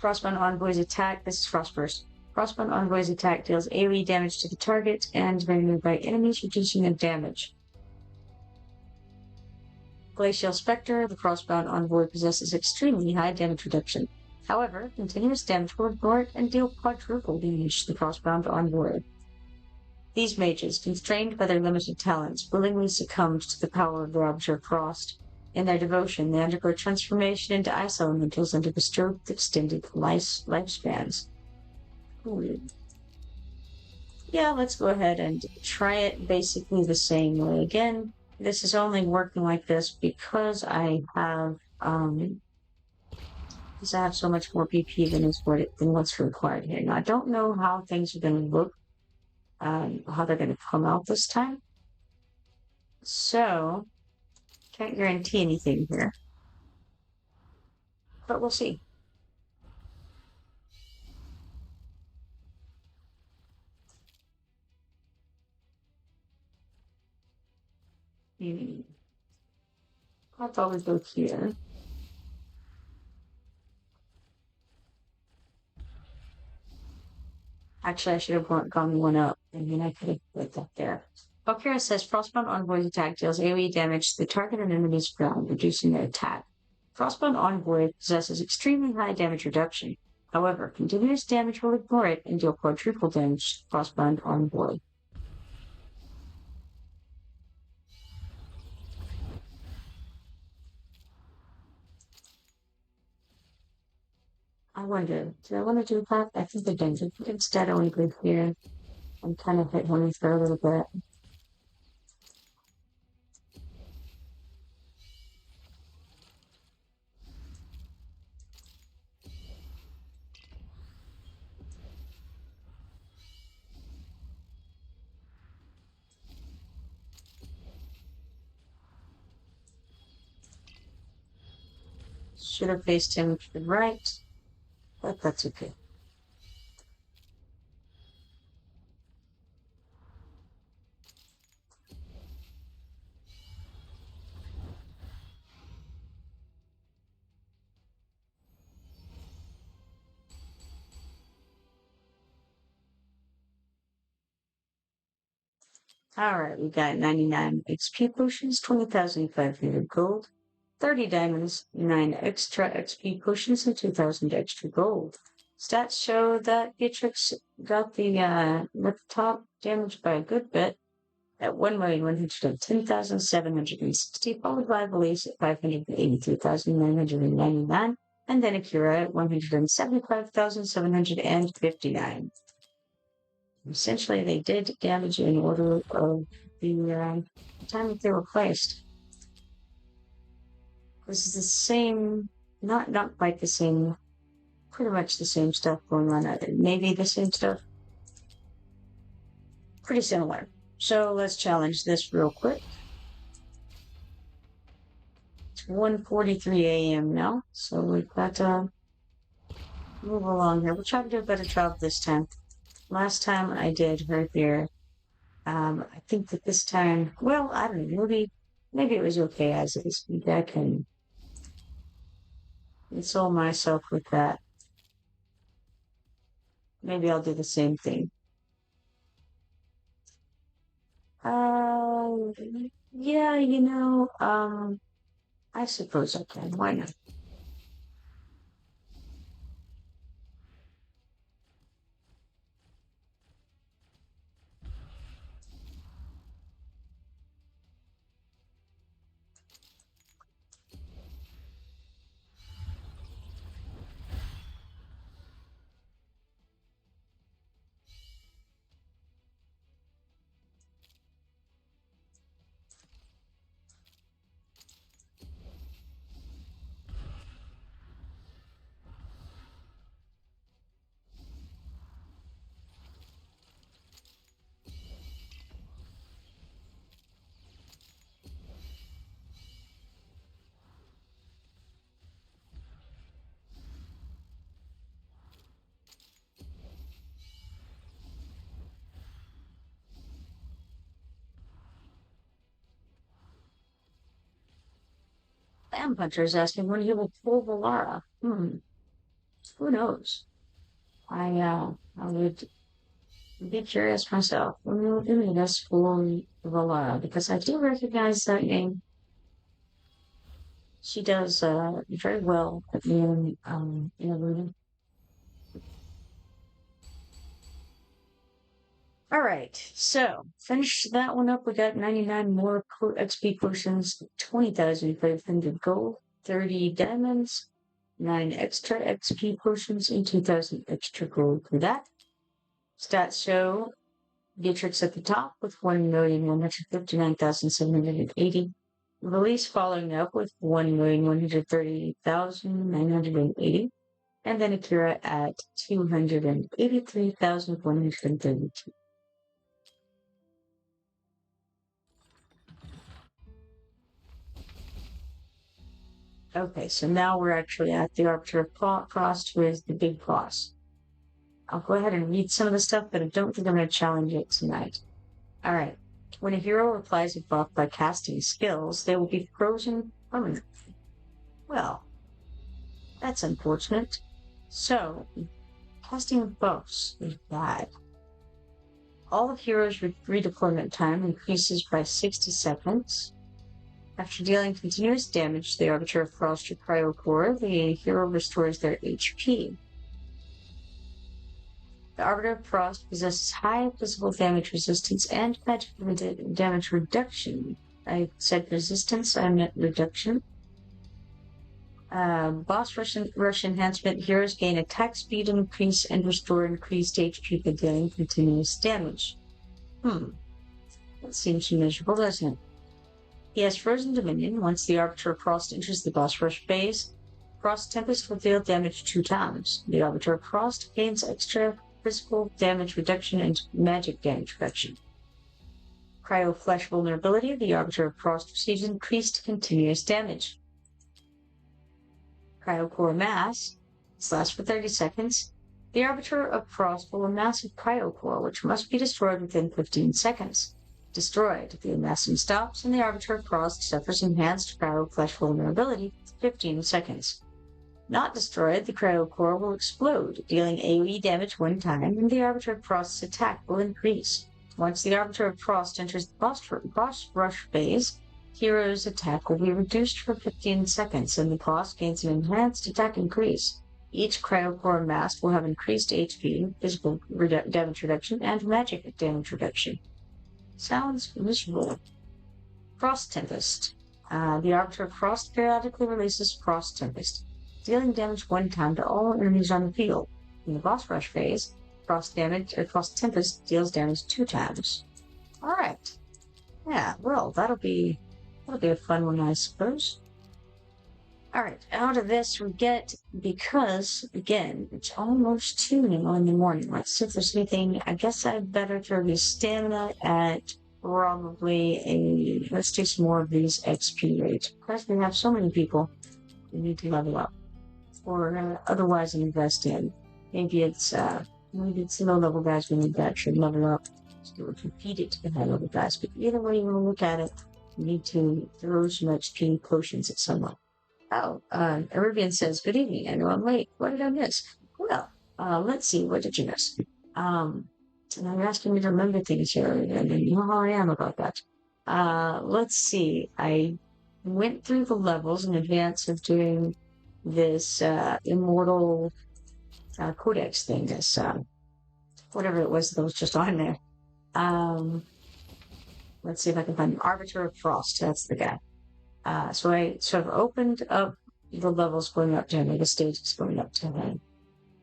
Frostbound Envoy's attack, this is Frostburst. Frostbound Envoy's attack deals AoE damage to the target and very nearby enemies, reducing their damage. Glacial Spectre, the Frostbound Envoy possesses extremely high damage reduction. However, continuous damage will ignore it and deal quadruple damage to the Frostbound Envoy. These mages, constrained by their limited talents, willingly succumbed to the power of the Arbiter Frost. In their devotion, they undergo transformation into ice elementals and are bestowed with extended lifespans. Yeah, let's go ahead and try it basically the same way again. This is only working like this because I have so much more PP than what's required here. Now I don't know how things are going to look, how they're going to come out this time. So can't guarantee anything here, but we'll see. I'll probably go here. Actually, I should have gone one up, and then I could have put that there. Valkyria says Frostbound Envoy's attack deals AoE damage to the target and enemy's ground, reducing their attack. Frostbound Envoy possesses extremely high damage reduction. However, continuous damage will ignore it and deal quadruple damage to Frostbound Envoy. I wonder, do I want to do that? I think I did. Instead, I want to go here and kind of hit him for a little bit. Should have faced him to the right, but that's okay. Alright, we got 99 XP potions, 20,500 gold, 30 diamonds, 9 extra XP potions, and 2,000 extra gold. Stats show that Beatrix got the top damage by a good bit at 1,110,760, followed by Valise at 583,999, and then Akira at 175,759. Essentially, they did damage in order of the time that they were placed. This is the same, not quite the same, pretty much the same stuff going on. Maybe the same stuff. Pretty similar. So let's challenge this real quick. It's 1:43 a.m. now, so we've got to move along here. We'll try to do a better job this time. Last time I did her here. I think that this time, well, I don't know, maybe it was okay as is. Maybe I can console myself with that. Maybe I'll do the same thing. Yeah, I suppose I can. Why not? Lamb Hunter is asking when he will pull Valara. Who knows? I would be curious myself when we will do this for Valara because I do recognize that name. She does very well at being in a reading. All right, so finish that one up. We got 99 more XP potions, 20,500 gold, 30 diamonds, 9 extra XP potions, and 2,000 extra gold for that. Stats show Beatrix at the top with 1,159,780. Release following up with 1,130,980. And then Akira at 283,132. Okay, so now we're actually at the Arbiter of Frost, who is the big boss. I'll go ahead and read some of the stuff, but I don't think I'm going to challenge it tonight. Alright. When a hero replies a buff by casting skills, they will be frozen permanently. Well, that's unfortunate. So, casting buffs is bad. All of heroes' redeployment time increases by 60 seconds. After dealing continuous damage to the Arbiter of Frost or Cryo Core, the hero restores their HP. The Arbiter of Frost possesses high physical damage resistance and magical damage reduction. I said resistance, I meant reduction. Boss rush enhancement. Heroes gain attack speed increase and restore increased HP by dealing continuous damage. That seems miserable, doesn't it? He has Frozen Dominion. Once the Arbiter of Frost enters the boss rush phase, Frost Tempest will deal damage 2 times. The Arbiter of Frost gains extra physical damage reduction and magic damage reduction. Cryo Flesh Vulnerability. The Arbiter of Frost receives increased continuous damage. Cryo Core Mass. This lasts for 30 seconds. The Arbiter of Frost will amass a Cryo Core, which must be destroyed within 15 seconds. Destroyed. The amassing stops, and the Arbiter of Frost suffers enhanced Cryo Flesh Vulnerability for 15 seconds. Not destroyed, the Cryo Core will explode, dealing AoE damage 1 time, and the Arbiter of Frost's attack will increase. Once the Arbiter of Frost enters the boss rush phase, hero's attack will be reduced for 15 seconds, and the boss gains an enhanced attack increase. Each Cryo Core amassed will have increased HP, physical damage reduction, and magic damage reduction. Sounds miserable. Frost Tempest. The Arbiter of Frost periodically releases Frost Tempest, dealing damage 1 time to all enemies on the field. In the boss rush phase, Frost Tempest deals damage 2 times. Alright. Yeah, well, that'll be a fun one, I suppose. Alright, out of this we get, because, again, it's almost 2 now in the morning. Let's see if there's anything. I guess I'd better throw the stamina at probably let's do some more of these XP rates. Because we have so many people we need to level up. Or otherwise invest in. Maybe it's low-level guys we need to actually level up. So we'll compete it to the high-level guys. But either way you want to look at it, you need to throw some XP potions at someone. Oh, Arabian says, good evening. I know I'm late. What did I miss? Well, let's see. What did you miss? And I'm asking me to remember things here, and you know how I am about that. Let's see. I went through the levels in advance of doing this Immortal Codex thing, this whatever it was that was just on there. Let's see if I can find Arbiter of Frost. That's the guy. So I sort of opened up the levels going up to him, the stages going up to him.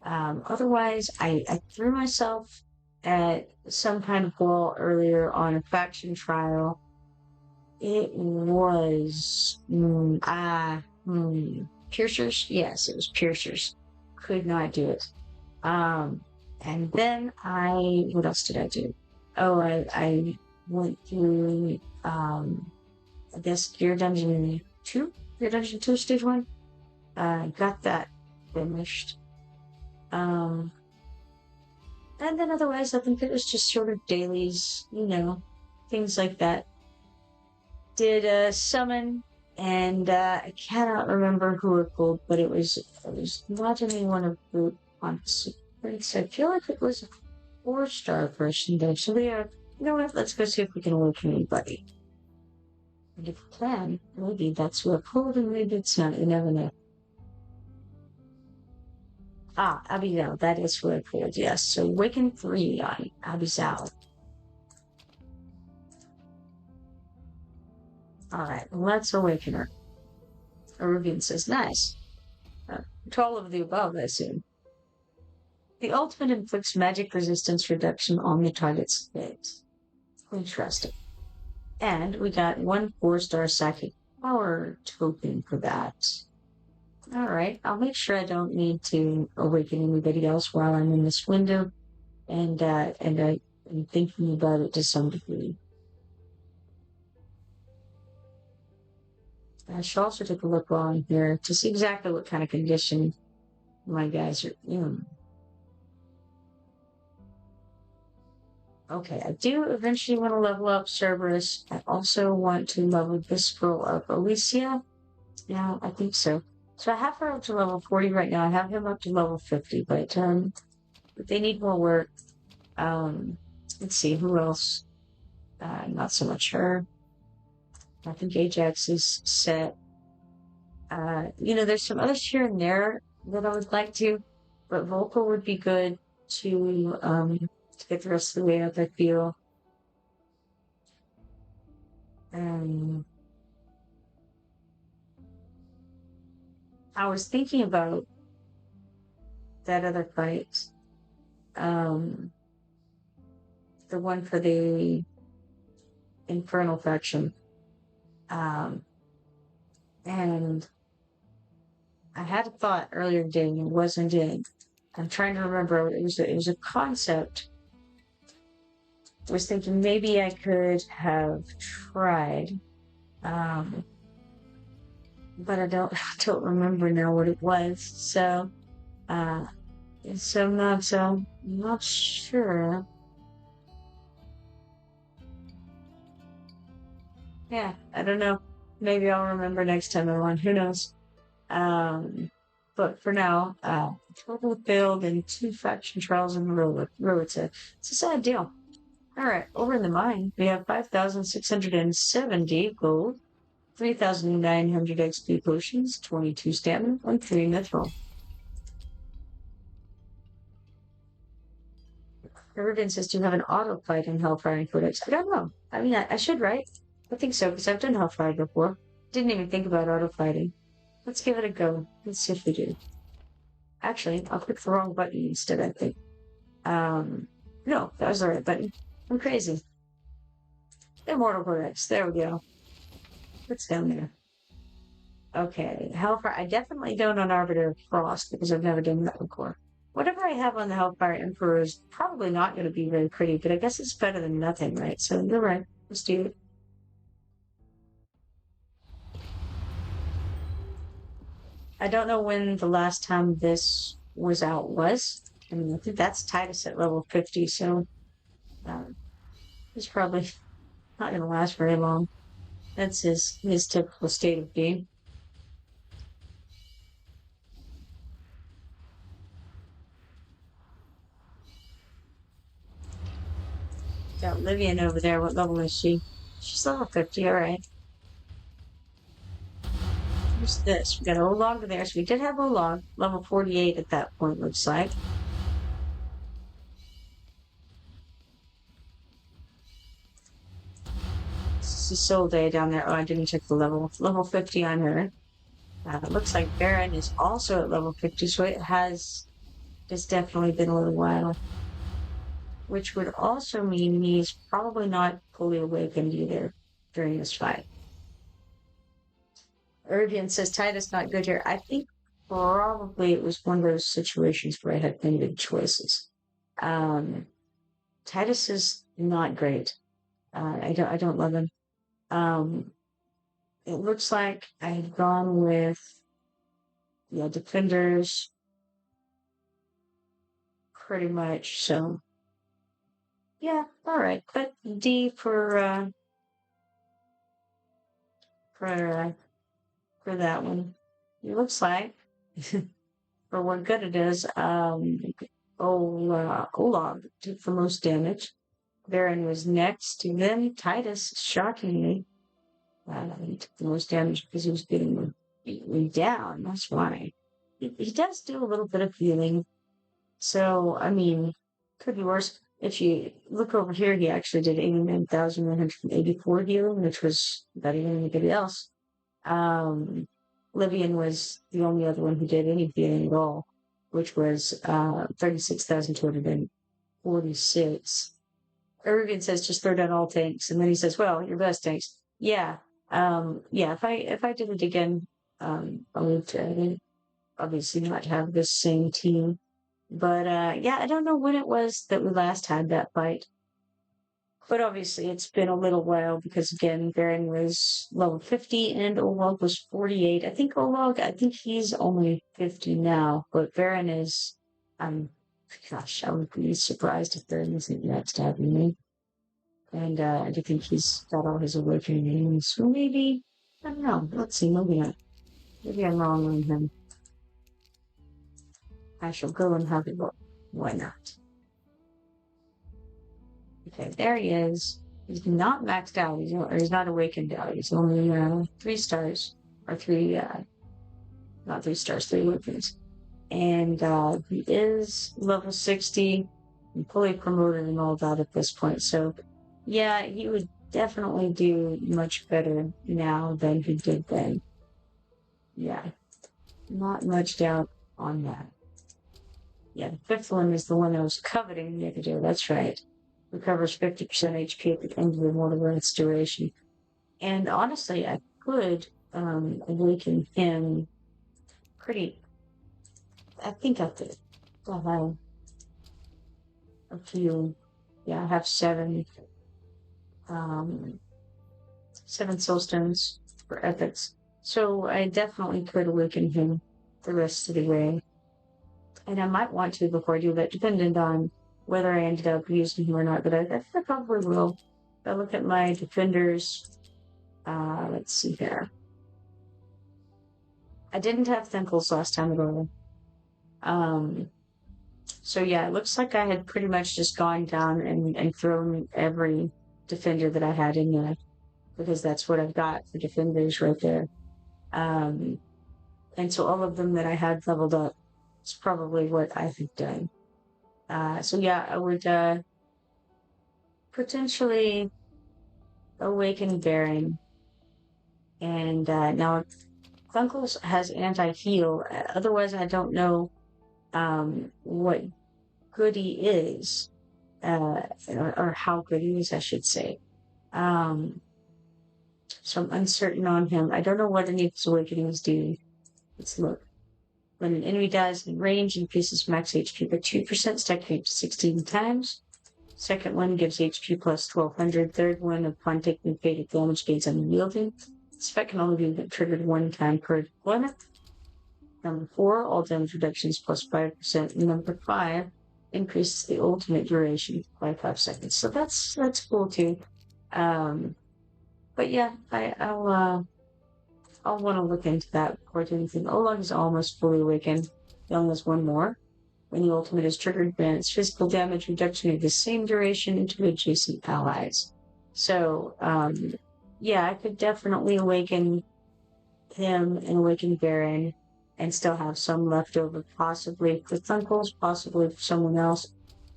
Otherwise, I threw myself at some kind of wall earlier on a faction trial. It was piercers. Yes, it was piercers. Could not do it. And then what else did I do? Oh, I went through I guess Gear Dungeon 2 Stage 1. Got that finished. And then otherwise, I think it was just sort of dailies, things like that. Did a summon, and I cannot remember who it pulled, but it was not anyone of group consequence. I feel like it was a 4-star person though. So we are, you know what, let's go see if we can awaken anybody. And if we can, maybe that's who I pulled, and maybe it's not. You never know. Abizal, that is who I pulled, yes. So Awaken 3 on Abizal. Alright, let's awaken her. Arabian says, nice. To all of the above, I assume. The ultimate inflicts magic resistance reduction on the target's hit. Interesting. And we got 1 4-star psychic power token for that. Alright, I'll make sure I don't need to awaken anybody else while I'm in this window, and I'm thinking about it to some degree. I should also take a look while I'm here to see exactly what kind of condition my guys are in. Okay, I do eventually want to level up Cerberus. I also want to level this girl up. Alicia? Yeah, I think so. So I have her up to level 40 right now. I have him up to level 50, but they need more work. Let's see, who else? Not so much her. I think Ajax is set. There's some others here and there that I would like to, but Volker would be good to get the rest of the way up, I feel. I was thinking about that other fight. Um, the one for the Infernal faction. Um, and I had a thought earlier today and it wasn't in. I'm trying to remember. It was a concept. I was thinking maybe I could have tried, um, but I don't don't remember now what it was. Uh, so I'm not sure. Yeah, I don't know. Maybe I'll remember next time I want. Who knows? Um, but for now, total failed in 2 faction trials in a row. It's a sad deal. All right, over in the mine, we have 5,670 gold, 3,900 XP potions, 22 stamina, and 3 mithril. Everyone says to have an auto fight in Hellfire and Codex. I don't know. I mean, I should, right? I think so, because I've done Hellfire before. Didn't even think about auto fighting. Let's give it a go. Let's see if we do. Actually, I'll click the wrong button instead, I think. No, that was the right button. I'm crazy. Immortal Codex. There we go. What's down there? Okay, Hellfire. I definitely don't on Arbiter of Frost because I've never done that before. Whatever I have on the Hellfire Emperor is probably not going to be very pretty, but I guess it's better than nothing, right? So you're right. Let's do it. I don't know when the last time this was out was. I mean, I think that's Titus at level 50, so it's probably not going to last very long. That's his typical state of being. Got Livian over there. What level is she? She's level 50, alright. What's this? We got Olog there. So we did have Olog, level 48 at that point, looks like. This is Solday down there. Oh, I didn't check the level. Level 50 on her. It looks like Baron is also at level 50, so it's definitely been a little while. Which would also mean he's probably not fully awakened either during this fight. Irvian says Titus not good here. I think probably it was one of those situations where I had limited choices. Titus is not great. I don't love him. It looks like I had gone with defenders pretty much. So yeah, all right. But D for that one. It looks like for what good it is. Olog took the most damage. Baron was next, and then Titus, shockingly, he took the most damage because he was getting me down. That's why. He does do a little bit of healing. So, I mean, could be worse. If you look over here, he actually did 89,184 healing, which was better than anybody else. Livian was the only other one who did any healing at all, which was 36,246. Irvian says just throw down all tanks, and then he says, "Well, your best tanks." Yeah, yeah. If I did it again, I would obviously not have this same team. But yeah, I don't know when it was that we last had that fight. But obviously, it's been a little while because again, Baron was level 50 and Olog was 48. I think he's only 50 now, but Baron is. Gosh, I would be surprised if Baron isn't next having me. And I do think he's got all his awakening. So maybe, I don't know. Let's see, maybe not. Maybe I'm wrong on him. I shall go and have a look. Why not? Okay, there he is. He's not maxed out. He's not awakened out. He's only 3 stars. Or 3, not 3 stars, 3 awakens. And he is level 60 and fully promoted and all that at this point. So, yeah, he would definitely do much better now than he did then. Yeah. Not much doubt on that. Yeah, the fifth one is the one I was coveting the other day. That's right. Recovers 50% HP at the end of the Immortal Codex duration. And honestly, I could awaken him pretty. I think I could. I have a few. Yeah, I have 7 soul stones for ethics. So I definitely could awaken him the rest of the way. And I might want to before I do that, depending on whether I ended up using him or not. But I probably will. If I look at my defenders, let's see here. I didn't have Thinkles last time at all. So yeah, it looks like I had pretty much just gone down and thrown every defender that I had in there, because that's what I've got for defenders right there. And so all of them that I had leveled up is probably what I have done. So yeah, I would potentially awaken Baron. And now Thunkles has anti-heal. Otherwise, I don't know what good he is, or how good he is, I should say. So I'm uncertain on him. I don't know what any of his awakenings do. Let's look. When an enemy dies in range, increases max HP by 2%, stacking up to 16 times. Second one gives HP plus 1200. Third one, upon taking fatal damage, gains unyielding. Spec can only be triggered 1 time per deployment. Number 4, all damage reductions plus 5%. And number 5, increases the ultimate duration by 5 seconds. So that's cool too. But yeah, I'll want to look into that before I do anything. Olog is almost fully awakened. He only has 1 more. When the ultimate is triggered, grants physical damage reduction of the same duration to adjacent allies. So, yeah, I could definitely awaken him and awaken Baron and still have some left over, possibly for Thunkles, possibly for someone else.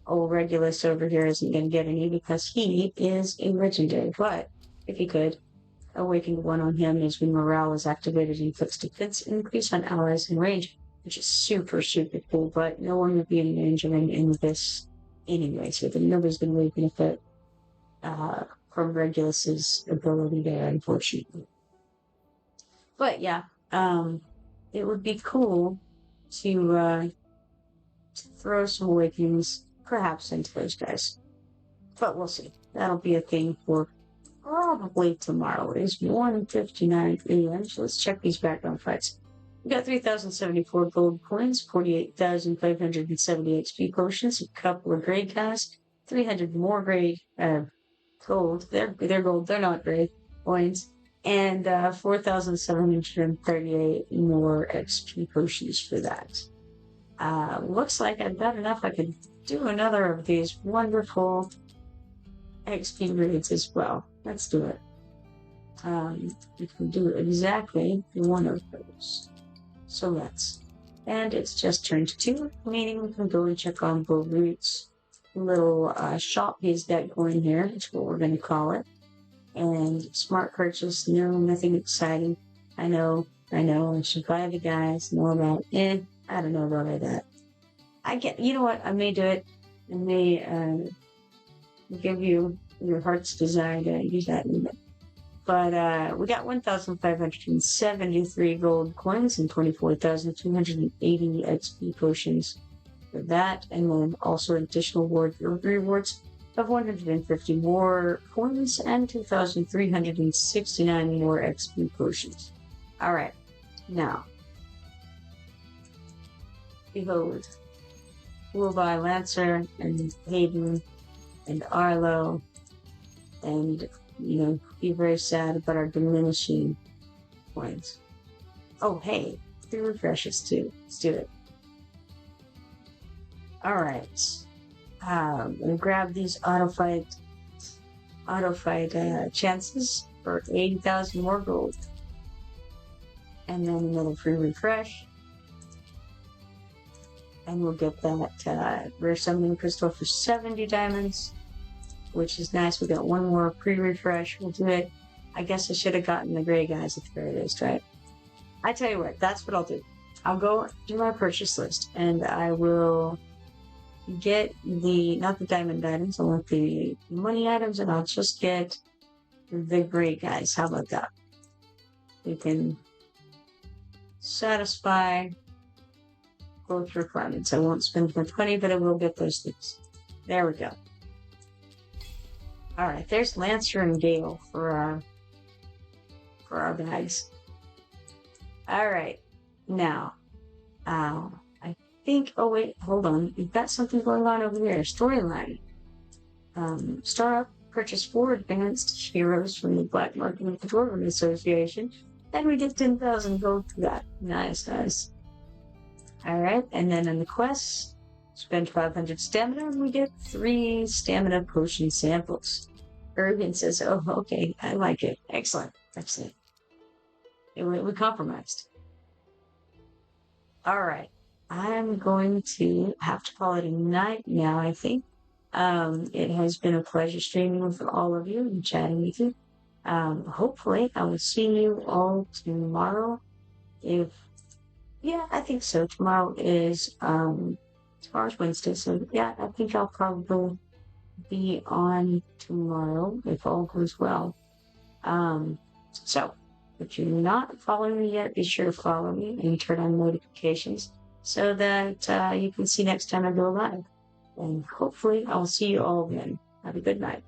Old Regulus over here isn't going to get any because he is a legendary. But if he could, awaken 1 on him is when morale is activated and puts defense increase on allies in range, which is super, super cool. But no one would be in range of him in this anyway, so nobody's going to really benefit from Regulus's ability there, unfortunately. But yeah, it would be cool to throw some awakenings perhaps into those guys. But we'll see. That'll be a thing for probably tomorrow. It is 1:59 a.m. So let's check these background fights. We got 3,074 gold coins, 48,570 XP potions, a couple of gray guys, 300 more gray gold. They're gold. They're not gray coins, and 4,738 more XP potions for that. Looks like I've got enough. I could do another of these wonderful XP raids as well. Let's do it. We can do exactly 1 of those. So let's. And it's just turned 2, meaning we can go and check on Root's little shop he's got going here. That's what we're going to call it. And smart purchase, no, nothing exciting. I know, I should buy the guys, know about, I don't know about that. You know what, I may do it. I may give you your heart's desire to use that in a bit. But we got 1,573 gold coins and 24,280 XP potions for that, and then also additional rewards of 150 more coins and 2,369 more XP potions. Alright, now, behold, we'll buy Lancer and Hayden and Arlo, and, be very sad about our diminishing points. Oh, hey, 3 refreshes too. Let's do it. Alright. I'm gonna grab these auto fight chances for 80,000 more gold. And then another free refresh. And we'll get that rare summoning crystal for 70 diamonds, which is nice. We got 1 more pre-refresh. We'll do it. I guess I should have gotten the gray guys at the very least, right? I tell you what, that's what I'll do. I'll go do my purchase list, and I will get not the diamond items, I want the money items, and I'll just get the great guys. How about that? We can satisfy both requirements. I won't spend much money, but I will get those things. There we go. All right, there's Lancer and Gale for our bags. All right, now, I think. Oh wait, hold on. We've got something going on over here. Storyline. Startup purchased 4 advanced heroes from the Black Market and Dwarven Association, and we get 10,000 gold for that. Nice. All right, and then in the quests, spend 500 stamina, and we get 3 stamina potion samples. Ergen says, "Oh, okay, I like it. Excellent. We compromised." All right, I'm going to have to call it a night now, I think. It has been a pleasure streaming with all of you and chatting with you. Hopefully, I will see you all tomorrow. I think so. Tomorrow's Wednesday, so yeah, I think I'll probably be on tomorrow if all goes well. So if you're not following me yet, be sure to follow me and turn on notifications so that you can see next time I go live. And hopefully I'll see you all again. Have a good night.